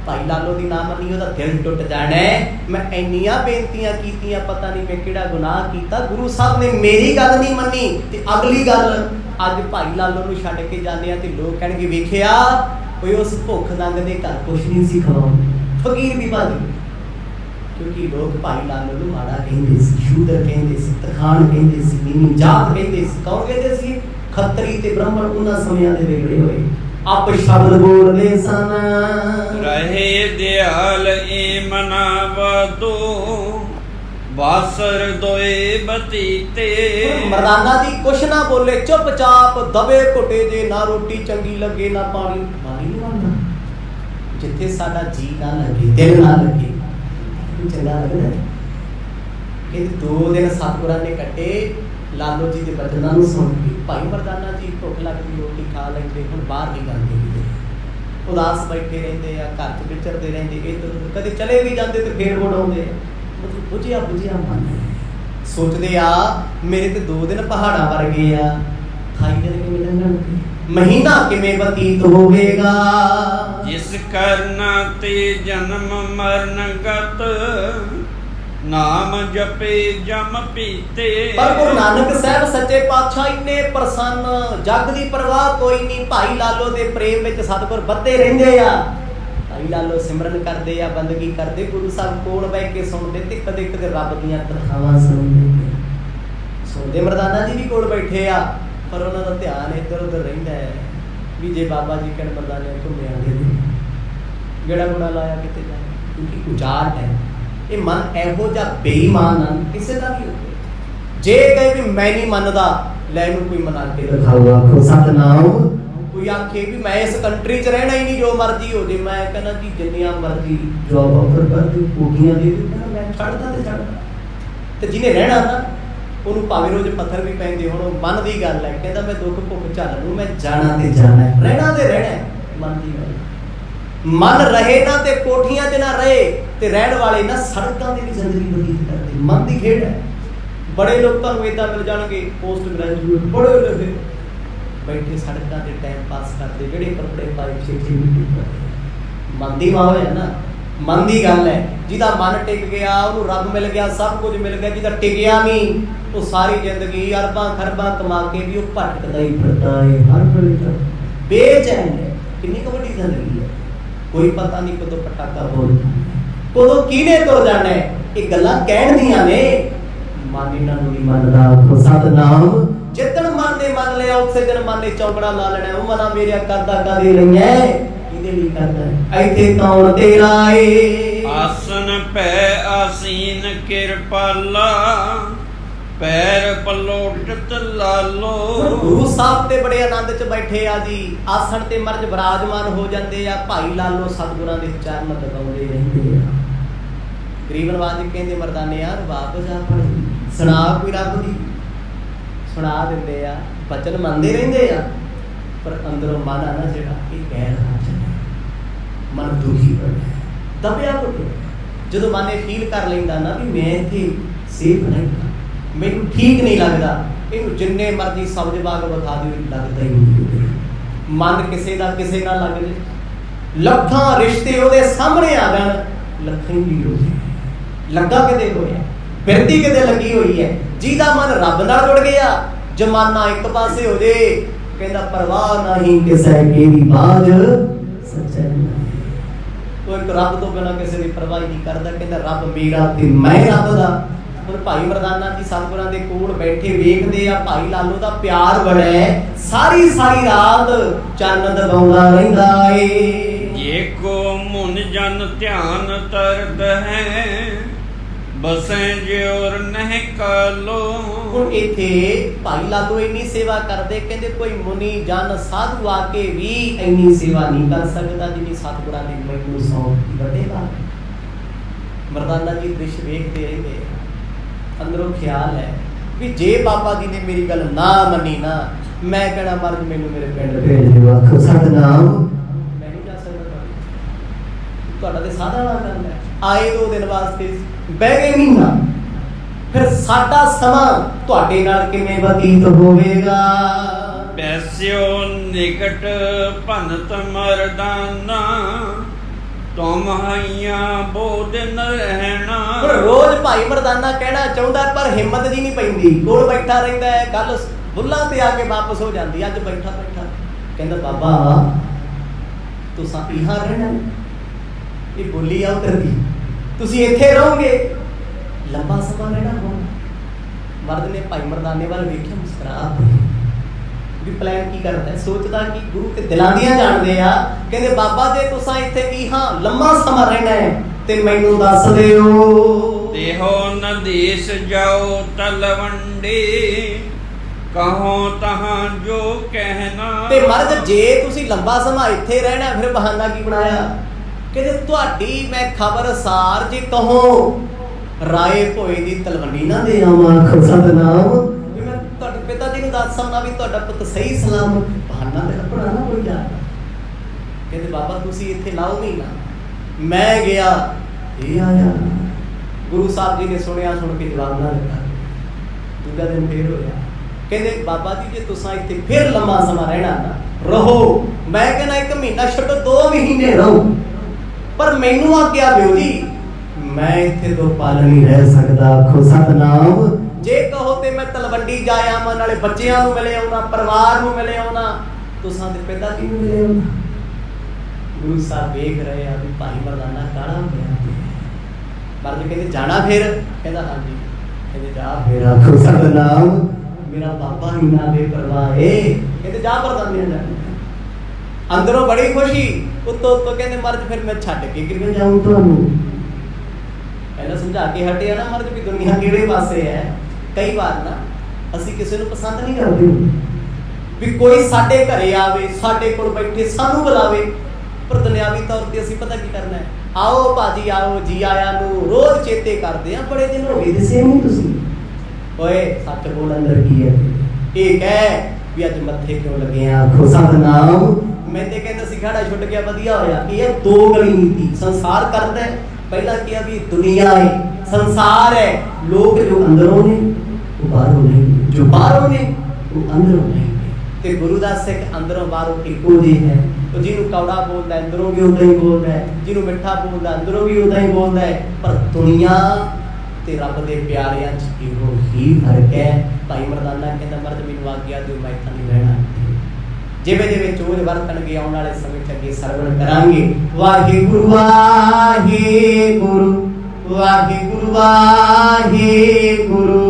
भाई लालो दी ना मनी ओदा दिल टुट जाना है। मैं इन्नियां बेनतियां कीतियां, पता नहीं मैं किहड़ा गुनाह कीता, गुरु साहब ने मेरी गल नहीं मनी। ते अगली गल अज भाई लालो नूं छड्ड के जाने आ ते लोग कहणगे वेखिया कोई उस भुख नंग दे घर कुछ नहीं सी खवाउंदा, फकीर दी भाजी। क्योंकि लोग भाई लालो नूं माड़ा कहंदे सी, शूदर कहंदे सी, तरखान कहंदे सी, नीवी जात कहंदे सी। कौन कहंदे सी? खत्तरी ते ब्राह्मण उन्हां समयां दे विगड़े होए आप शब्द बोलदे सन। रहे दयाल ए मनावदो बासर दोए बतीते। मर्दाना जी कुछ ना बोले, चुपचाप दबे घुटे जे, ना रोटी चंगी लगे ना पानी। पानी नहीं बनता जिथे साडा जी ना लगे, दिल ना लगे, चंगा लगदा है। कि 2 दिन सतगुरां ने कटे लालो जी के बचनों को सुन के। भाई मर्दाना जी भुख लगती रोटी खा लेंगे, हुण बाहर नहीं जाते, उदास बैठे रहते हैं, घर च विचरते रहते, इधर उधर कदे चले भी जाते तो फिर मुड़ आउंदे। मतलब बुझिया बुझिया मन सोचते आ मेरे ते 2 दिन पहाड़ा वर्गे आ, 28 दिन किवें लंघणगे, महीना किवें बतीत होवेगा। जिस करना ते जन्म मरण गत नाम जपे जम पीते। पर गुरु नानक साहब सच्चे पातशाह इन्ने प्रसन्न, जग दी परवाह कोई नहीं। भाई लालो दे प्रेम विच सतगुर बधे रहिंदे आ। भाई लालो सिमरन करदे आ, बंदगी करदे, गुरु साहब कोल बैठ के सुनदे ते कदे कदे रब दीयां कथावां सुनदे। मर्दाना जी भी कोल बैठे आ, पर उन्हां दा ध्यान इधर उधर रहिंदा है भी जे बाबा जी कहण मर्दाने घुम्मे आंदे ने, गेड़ा गुड़ा लाया किते जाए, क्योंकि उजाड़ है। ये मन एहो जा बेईमान किसी का भी हो जे कहे भी मैं नहीं मनदा, लैनू कोई मना के दिखाओ, आखो सतनाम। कोई आखे भी मैं इस कंट्री च रहना ही नहीं, जो मर्जी हो जे, मैं कहना जी जिन्नियां मर्जी जॉब ऑफर कर दो, कोठियां दे दो, कहना मैं छड़दा ते छड़दा। ते जिन्हें रहना ना ਉਹਨੂੰ ਭਾਵੇਂ ਰੋਜ਼ ਪੱਥਰ ਵੀ ਪੈਂਦੇ ਹੋਣ, ਮਨ ਦੀ ਗੱਲ ਹੈ। ਕਹਿੰਦਾ ਮੈਂ ਦੁੱਖ ਭੁੱਖ ਝੱਲ ਲੂੰ, ਮੈਂ ਜਾਣਾ ਤੇ ਜਾਣਾ ਹੈ, ਰਹਿਣਾ ਤੇ ਰਹਿਣਾ ਹੈ। ਮਨ ਦੀ ਗੱਲ, ਮਨ ਰਹੇ ਨਾ ਤੇ ਕੋਠੀਆਂ 'ਚ ਨਾ ਰਹੇ, ਤੇ ਰਹਿਣ ਵਾਲੇ ਨਾ ਸੜਕਾਂ 'ਤੇ ਵੀ ਜ਼ਿੰਦਗੀ ਬਤੀਤ ਕਰਦੇ। ਮਨ ਦੀ ਖੇਡ ਹੈ। ਬੜੇ ਲੋਕ ਤੁਹਾਨੂੰ ਏਦਾਂ ਮਿਲ ਜਾਣਗੇ, ਪੋਸਟ ਗ੍ਰੈਜੂਏਟ ਪੜ੍ਹੇ ਲਿਖੇ, ਬੈਠੇ ਸੜਕਾਂ 'ਤੇ ਟਾਈਮ ਪਾਸ ਕਰਦੇ, ਜਿਹੜੇ ਕੱਪੜੇ ਪਾਏ ਛੇਤੀ ਮਿੱਟੀ। ਮਨ ਦੀ ਮਾਂ ਹੋਇਆ ਨਾ, ਮਨ ਦੀ ਗੱਲ ਹੈ। ਜਿਹਦਾ ਮਨ ਟਿਕ ਗਿਆ ਉਹਨੂੰ ਰੱਬ ਮਿਲ ਗਿਆ, ਸਭ ਕੁਝ ਮਿਲ ਗਿਆ। ਜਿਹਦਾ ਟਿਕਿਆ ਨਹੀਂ ਉਹ ਸਾਰੀ ਜ਼ਿੰਦਗੀ ਅਰਬਾਂ ਖਰਬਾਂ ਕਮਾ ਕੇ ਵੀ ਉਹ ਭਟਕਦਾ ਹੀ ਫਿਰਦਾ ਹੈ, ਹਰ ਵੇਲੇ ਬੇਚੈਨ ਹੈ। ਕਿੰਨੀ ਕੁ ਵੱਡੀ ਜ਼ਿੰਦਗੀ ਹੈ, ਕੋਈ ਪਤਾ ਨਹੀਂ ਕਦੋਂ ਪਟਾਕਾ ਬੋਲ, ਕਦੋਂ ਕਿਹਨੇ ਤੁਰ ਜਾਣਾ ਹੈ। ਇਹ ਗੱਲਾਂ ਕਹਿਣ ਦੀਆਂ ਨੇ, ਮਨ ਇਹਨਾਂ ਨੂੰ ਨਹੀਂ ਮੰਨਦਾ। ਆਖੋ ਸਤਨਾਮ। ਜਿੱਦਣ ਮਨ ਨੇ ਮੰਨ ਲਿਆ ਉਸੇ ਦਿਨ ਮਨ ਨੇ ਚੌਕੜਾ ਲਾ ਲੈਣਾ। ਉਹ ਮਨਾ ਮੇਰਿਆ ਕਰਦਾ ਕਦੇ ਲਈਆਂ ਇਹਦੇ ਲਈ ਕਰਦਾ, ਇੱਥੇ ਕੌਣ ਤੇਰਾ ਏ। ਆਸਨ ਪੈ ਆਸੀਨ ਕਿਰਪਾਲਾ ਪੈਰ ਪਲੋਟਤ ਲਾਲੋ। ਗੁਰੂ ਸਾਹਿਬ ਤੇ ਬੜੇ ਆਨੰਦ ਚ ਬੈਠੇ ਆ ਜੀ, ਆਸਣ ਤੇ ਮਰਜ ਵਿਰਾਜਮਾਨ ਹੋ ਜਾਂਦੇ ਆ। ਭਾਈ ਲਾਲੋ ਸਤਿਗੁਰਾਂ ਦੇ ਚਰਨ ਦਬਾਉਂਦੇ ਰਹਿੰਦੇ ਆ। ਗਰੀਬ ਨਵਾਜ ਕਹਿੰਦੇ ਮਰਦਾਨੇ ਯਾਰ ਵਾਪਸ ਆ ਪੜੇ ਸੁਣਾ ਕੋਈ ਰੱਬ ਦੀ, ਸੁਣਾ ਦਿੰਦੇ ਆ, ਬਚਨ ਮੰਨਦੇ ਰਹਿੰਦੇ ਆ, ਪਰ ਅੰਦਰੋਂ ਮਨ ਆ ਨਾ ਜਿਹੜਾ ਇਹ ਕਹਿ ਰਿਹਾ, ਮਨ ਦੁਖੀ ਬੜਾ ਦਬਿਆ ਘੁੱਟਿਆ। ਜਦੋਂ ਮਨ ਇਹ ਫੀਲ ਕਰ ਲੈਂਦਾ ਨਾ ਵੀ ਮੈਂ ਇੱਥੇ ਸੇਫ ਨਹੀਂ, ਮੈਨੂੰ ਠੀਕ ਨਹੀਂ ਲੱਗਦਾ, ਇਹਨੂੰ ਜਿੰਨੇ ਮਰਜ਼ੀ ਸਬਜ਼ ਬਾਗ ਵਿਖਾ ਦਿਓ ਲੱਗਦਾ ਹੀ ਨਹੀਂ। ਮਨ ਕਿਸੇ ਦਾ ਕਿਸੇ ਨਾਲ ਲੱਗ ਜੇ, ਲੱਖਾਂ ਰਿਸ਼ਤੇ ਉਹਦੇ ਸਾਹਮਣੇ ਆ ਜਾਣ, ਲੱਖਾਂ ਹੀ ਹੋ ਜੇ, ਲੱਗਾ ਕਿਤੇ ਹੋਇਆ, ਬਿਰਤੀ ਕਿਤੇ ਲੱਗੀ ਹੋਈ ਹੈ। ਜਿਹਦਾ ਮਨ ਰੱਬ ਨਾਲ ਜੁੜ ਗਿਆ, ਜਮਾਨਾ ਇੱਕ ਪਾਸੇ ਹੋ ਜੇ, ਕਹਿੰਦਾ ਪਰਵਾਹ ਨਹੀਂ ਕਿਸੇ ਦੀ ਬਾਜ ਸੱਚਾ। ਉਹ ਇੱਕ ਰੱਬ ਤੋਂ ਬਿਨਾਂ ਕਿਸੇ ਦੀ ਪਰਵਾਹ ਨਹੀਂ ਕਰਦਾ, ਕਹਿੰਦਾ ਰੱਬ ਮੇਰਾ ਤੇ ਮੈਂ ਰੱਬ ਦਾ। ਹੁਣ ਭਾਈ ਮਰਦਾਨਾ ਜੀ ਸਤਿਗੁਰਾਂ ਦੇ ਕੋਲ ਬੈਠੇ ਵੇਖਦੇ ਆ, ਭਾਈ ਲਾਲੋ ਦਾ ਪਿਆਰ ਬੜਾ ਹੈ, ਸਾਰੀ ਸਾਰੀ ਰਾਤ ਚੰਨ ਦਬਾਉਂਦਾ ਰਹਿੰਦਾ ਏ। ਜੇ ਕੋ ਮੁਨ ਜਨ ਧਿਆਨ ਤਰਦ ਹੈ ਬਸੈ ਜਿਉਰ ਨਹਿ ਕਾਲੋ। ਹੁਣ ਇੱਥੇ ਭਾਈ ਲਾਲੋ ਇੰਨੀ ਸੇਵਾ ਕਰਦੇ, ਕਹਿੰਦੇ ਕੋਈ ਮੁਨੀ ਜਨ ਸਾਧੂ ਆ ਕੇ ਵੀ ਇੰਨੀ ਸੇਵਾ ਨਹੀਂ ਕਰ ਸਕਦਾ ਜਿੰਨੀ ਸਤਿਗੁਰਾਂ ਨੇ ਮੈਨੂੰ ਸੌਂਪੀ। ਵੱਡੇਗਾ ਮਰਦਾਨਾ ਜੀ ਦ੍ਰਿਸ਼ ਵੇਖਦੇ ਰਹਿੰਦੇ, ਅੰਦਰੋਂ ਖਿਆਲ ਹੈ ਵੀ ਜੇ ਬਾਬਾ ਜੀ ਨੇ ਮੇਰੀ ਗੱਲ ਨਾ ਮੰਨੀ ਨਾ, ਮੈਂ ਕਹਿਣਾ ਮਰਦ ਮੈਨੂੰ ਮੇਰੇ ਪਿੰਡ ਭੇਜ ਦਿਓ। ਆਖੋ ਸਤਨਾਮ। ਮੈਂ ਨਹੀਂ ਜਾ ਸਕਦਾ, ਤੁਹਾਡਾ ਤੇ ਸਾਦਾ ਨਾ ਕਰਨਾ। ਆਏ 2 ਦਿਨ ਵਾਸਤੇ, ਬਹਿ ਗਏ ਮਹੀਨਾ, ਫਿਰ ਸਾਡਾ ਸਮਾਂ ਤੁਹਾਡੇ ਨਾਲ ਕਿਵੇਂ ਬਤੀਤ ਹੋਵੇਗਾ। ਪੈਸਿਓ ਨਿਕਟ ਭਨਤ ਮਰਦਾਨਾ ਤੁਮ ਹਈਆ ਬੋਦਨ ਰਹਿਣਾ। ਹੁਣ ਰੋਜ਼ ਭਾਈ ਮਰਦਾਨਾ ਕਹਿਣਾ ਚਾਹੁੰਦਾ ਪਰ ਹਿੰਮਤ ਜੀ ਨਹੀਂ ਪੈਂਦੀ, ਕੋਲ ਬੈਠਾ ਰਹਿੰਦਾ ਹੈ, ਗੱਲ ਬੁੱਲਾਂ ਤੇ ਆ ਕੇ ਵਾਪਸ ਹੋ ਜਾਂਦੀ। ਅੱਜ ਬੈਠਾ ਬੈਠਾ ਕਹਿੰਦਾ ਬਾਬਾ ਤੁਸੀਂ ਇਹਾਂ ਰਹਿਣਾ, ਇਹ ਬੋਲੀ ਆਉ ਕਰਦੀ, ਤੁਸੀਂ ਇੱਥੇ ਰਹੋਗੇ ਲੰਬਾ ਸਮਾਂ ਰਹਿਣਾ ਹੋਣਾ। ਮਰਦ ਨੇ ਭਾਈ ਮਰਦਾਨੇ ਵੱਲ ਵੇਖਿਆ, ਮੁਸਕਰਾ ਪਈ ਵੀ ਪਲਾਨ ਕੀ ਕਰਦਾ ਹੈ, ਸੋਚਦਾ ਕਿ ਗੁਰੂ ਤੇ ਦਿਲਾਂ ਦੀਆਂ ਜਾਣਦੇ ਆ। ਕਹਿੰਦੇ ਬਾਬਾ ਜੇ ਤੁਸੀਂ ਇੱਥੇ ਇਹਾਂ ਲੰਮਾ ਸਮਾਂ ਰਹਿਣਾ ਹੈ ਤੇ ਮੈਨੂੰ ਦੱਸ ਦਿਓ। ਦੇਹੋ ਨਦੇਸ ਜਾਓ ਤਲਵੰਡੀ, ਕਹੋ ਤਹਾਂ ਜੋ ਕਹਿਣਾ। ਤੇ ਮਰਦ ਜੇ ਤੁਸੀਂ ਲੰਬਾ ਸਮਾਂ ਇੱਥੇ ਰਹਿਣਾ ਫਿਰ ਬਹਾਨਾ ਕੀ ਬਣਾਇਆ? ਕਹਿੰਦੇ ਤੁਹਾਡੀ ਮੈਂ ਖਬਰ ਸਾਰ ਜੇ ਕਹੋ ਰਾਏ ਭੋਏ ਦੀ ਤਲਵੰਡੀ ਨਾ ਦੇ ਆਵਾਂ ਸਤਨਾਮ, ਵੀ ਮੈਂ ਤੁਹਾਡੇ ਪਿਤਾ ਜੀ ਨੂੰ ਦੱਸ ਸਕਦਾ ਵੀ ਤੁਹਾਡਾ ਪੁੱਤ ਸਹੀ ਸਲਾਮ, ਬਹਾਨਾ ਤੇ ਲੱਭਣਾ ਨਾ ਕੋਈ ਜਾ। ਕਹਿੰਦੇ ਬਾਬਾ ਤੁਸੀਂ ਇੱਥੇ ਲਾਓ ਮਹੀਨਾ। ਮੈਂ ਗਿਆ, ਇਹ ਆਇਆ। ਗੁਰੂ ਸਾਹਿਬ ਜੀ ਨੇ ਸੁਣਿਆ, ਸੁਣ ਕੇ ਜਵਾਬ ਨਾ ਦਿੱਤਾ। ਦੂਜਾ ਦਿਨ ਫੇਰ ਹੋਇਆ। ਕਹਿੰਦੇ ਬਾਬਾ ਜੀ ਜੇ ਤੁਸੀਂ ਇੱਥੇ ਫਿਰ ਲੰਮਾ ਸਮਾਂ ਰਹਿਣਾ ਨਾ ਰਹੋ, ਮੈਂ ਕਹਿੰਦਾ 1 ਮਹੀਨਾ ਛੱਡੋ 2 ਮਹੀਨੇ ਰਹੋ, ਪਰ ਮੈਨੂੰ ਆਗਿਆ ਦਿਓ ਜੀ, ਮੈਂ ਇੱਥੇ ਤੋਂ ਪਲ ਨਹੀਂ ਰਹਿ ਸਕਦਾ। ਆਖੋ ਸਤਨਾਮ। ਜੇ ਕਹੋ ਤੇ ਮੈਂ ਤਲਵੰਡੀ ਜਾ ਆਵਾਂ, ਨਾਲੇ ਬੱਚਿਆਂ ਨੂੰ ਮਿਲੇ ਆਉਣਾ, ਪਰਿਵਾਰ ਨੂੰ ਮਿਲੇ ਆਉਣਾ, ਤੁਸਾਂ ਦੇ ਪਿਤਾ ਜੀ ਨੂੰ ਮਿਲੇ ਆਉਣਾ। ਗੁਰੂ ਸਾਹਿਬ ਵੇਖ ਰਹੇ ਆ ਵੀ ਭਾਈ ਮਰਦਾਨਾ ਕਾਲਾ ਹੋ ਗਿਆ। ਮਰਦ ਕਹਿੰਦੇ ਜਾਣਾ ਫਿਰ? ਕਹਿੰਦਾ ਹਾਂਜੀ। ਕਹਿੰਦੇ ਜਾ ਫਿਰ। ਆਖੋ ਸਤਨਾਮ। ਮੇਰਾ ਬਾਬਾ ਹੀ ਨਾ ਬੇਪਰਵਾਹ ਏ। ਕਹਿੰਦੇ ਜਾ ਮਰਦਾਨੇ ਜਾ। ਅੰਦਰੋਂ ਬੜੀ ਖੁਸ਼ੀ, ਉੱਤੋਂ ਕਹਿੰਦੇ ਮਰਦ ਫਿਰ ਮੈਂ ਛੱਡ ਕੇ ਕਿਵੇਂ ਜਾਊਂ ਤੁਹਾਨੂੰ? ਪਹਿਲਾਂ ਸਮਝਾ ਕੇ ਹਟਿਆ ਨਾ ਮਰਦ ਵੀ ਦੁਨੀਆ ਕਿਹੜੇ ਪਾਸੇ ਹੈ। ਕਈ ਵਾਰ ਨਾ ਅਸੀਂ ਕਿਸੇ ਨੂੰ ਪਸੰਦ ਨਹੀਂ ਕਰਦੇ ਵੀ ਕੋਈ ਸਾਡੇ ਘਰੇ ਆਵੇ, ਸਾਡੇ ਕੋਲ ਬੈਠੇ ਸਾਨੂੰ ਬੁਲਾਵੇ, ਪਰ ਦੁਨਿਆਵੀ ਤੌਰ ਤੇ ਅਸੀਂ ਪਤਾ ਕੀ ਕਰਨਾ ਹੈ, ਆਓ ਭਾਜੀ ਆਓ, ਜੀ ਆਇਆਂ ਨੂੰ ਰੋਜ਼ ਚੇਤੇ ਕਰਦੇ ਆ। ਬੜੇ ਦਿਨ ਹੋ ਗਏ ਦਿਸੇ ਨਹੀਂ ਤੁਸੀਂ, ਓਏ ਸੱਚ ਬੋਲ ਅੰਦਰ ਕੀ ਹੈ? ਇਹ ਕਹਿ ਵੀ ਅੱਜ ਮੱਥੇ ਕਿਉਂ ਲੱਗੇ ਆ? ਆਖੋ ਸਤਨਾਮ। ਮੈਂ ਤੇ ਕਹਿੰਦਾ ਸੀ ਖੜਾ ਛੁੱਟ ਗਿਆ, ਵਧੀਆ ਹੋਇਆ। ਇਹ 2 ਗਲੀ ਨੀਤੀ ਸੰਸਾਰ ਕਰਦਾ ਹੈ। ਪਹਿਲਾਂ ਕਿਹਾ ਵੀ ਦੁਨੀਆ ਹੈ, ਸੰਸਾਰ ਹੈ, ਲੋਕ ਜੋ ਅੰਦਰੋਂ ਨੇ ਉਹ ਬਾਹਰੋਂ ਨਹੀਂ, ਜੋ ਬਾਹਰੋਂ ਨੇ ਉਹ ਅੰਦਰੋਂ ਨਹੀਂ। ਤੇ ਗੁਰੂ ਦਾ ਸਿੱਖ ਅੰਦਰੋਂ ਬਾਹਰੋਂ ਇੱਕੋ ਜਿਹਾ ਹੈ। ਉਹ ਜਿਹਨੂੰ ਕੌੜਾ ਬੋਲਦਾ ਅੰਦਰੋਂ ਵੀ ਉਦਾਂ ਹੀ ਬੋਲਦਾ ਹੈ, ਜਿਹਨੂੰ ਮਿੱਠਾ ਬੋਲਦਾ ਅੰਦਰੋਂ ਵੀ ਉਦਾਂ ਹੀ ਬੋਲਦਾ ਹੈ। ਪਰ ਦੁਨੀਆ ਤੇ ਰੱਬ ਦੇ ਪਿਆਰਿਆਂ 'ਚ ਇਹੋ ਹੀ ਫਰਕ ਹੈ। ਭਾਈ ਮਰਦਾਨਾ ਕਹਿੰਦਾ ਮਰਦ ਮੈਨੂੰ ਆਗਿਆ ਦਿਓ, ਮੈਂ ਇੱਥੇ ਨਹੀਂ ਰਹਿਣਾ। ਜਿਵੇਂ ਜਿਵੇਂ ਚੋਜ ਵਰਤਣਗੇ ਆਉਣ ਵਾਲੇ ਸਮੇਂ 'ਚ ਅੱਗੇ ਸਰਵਣ ਕਰਾਂਗੇ। ਵਾਹਿਗੁਰੂ ਵਾਹਿਗੁਰੂ ਵਾਹਿਗੁਰੂ ਵਾਹਿਗੁਰੂ।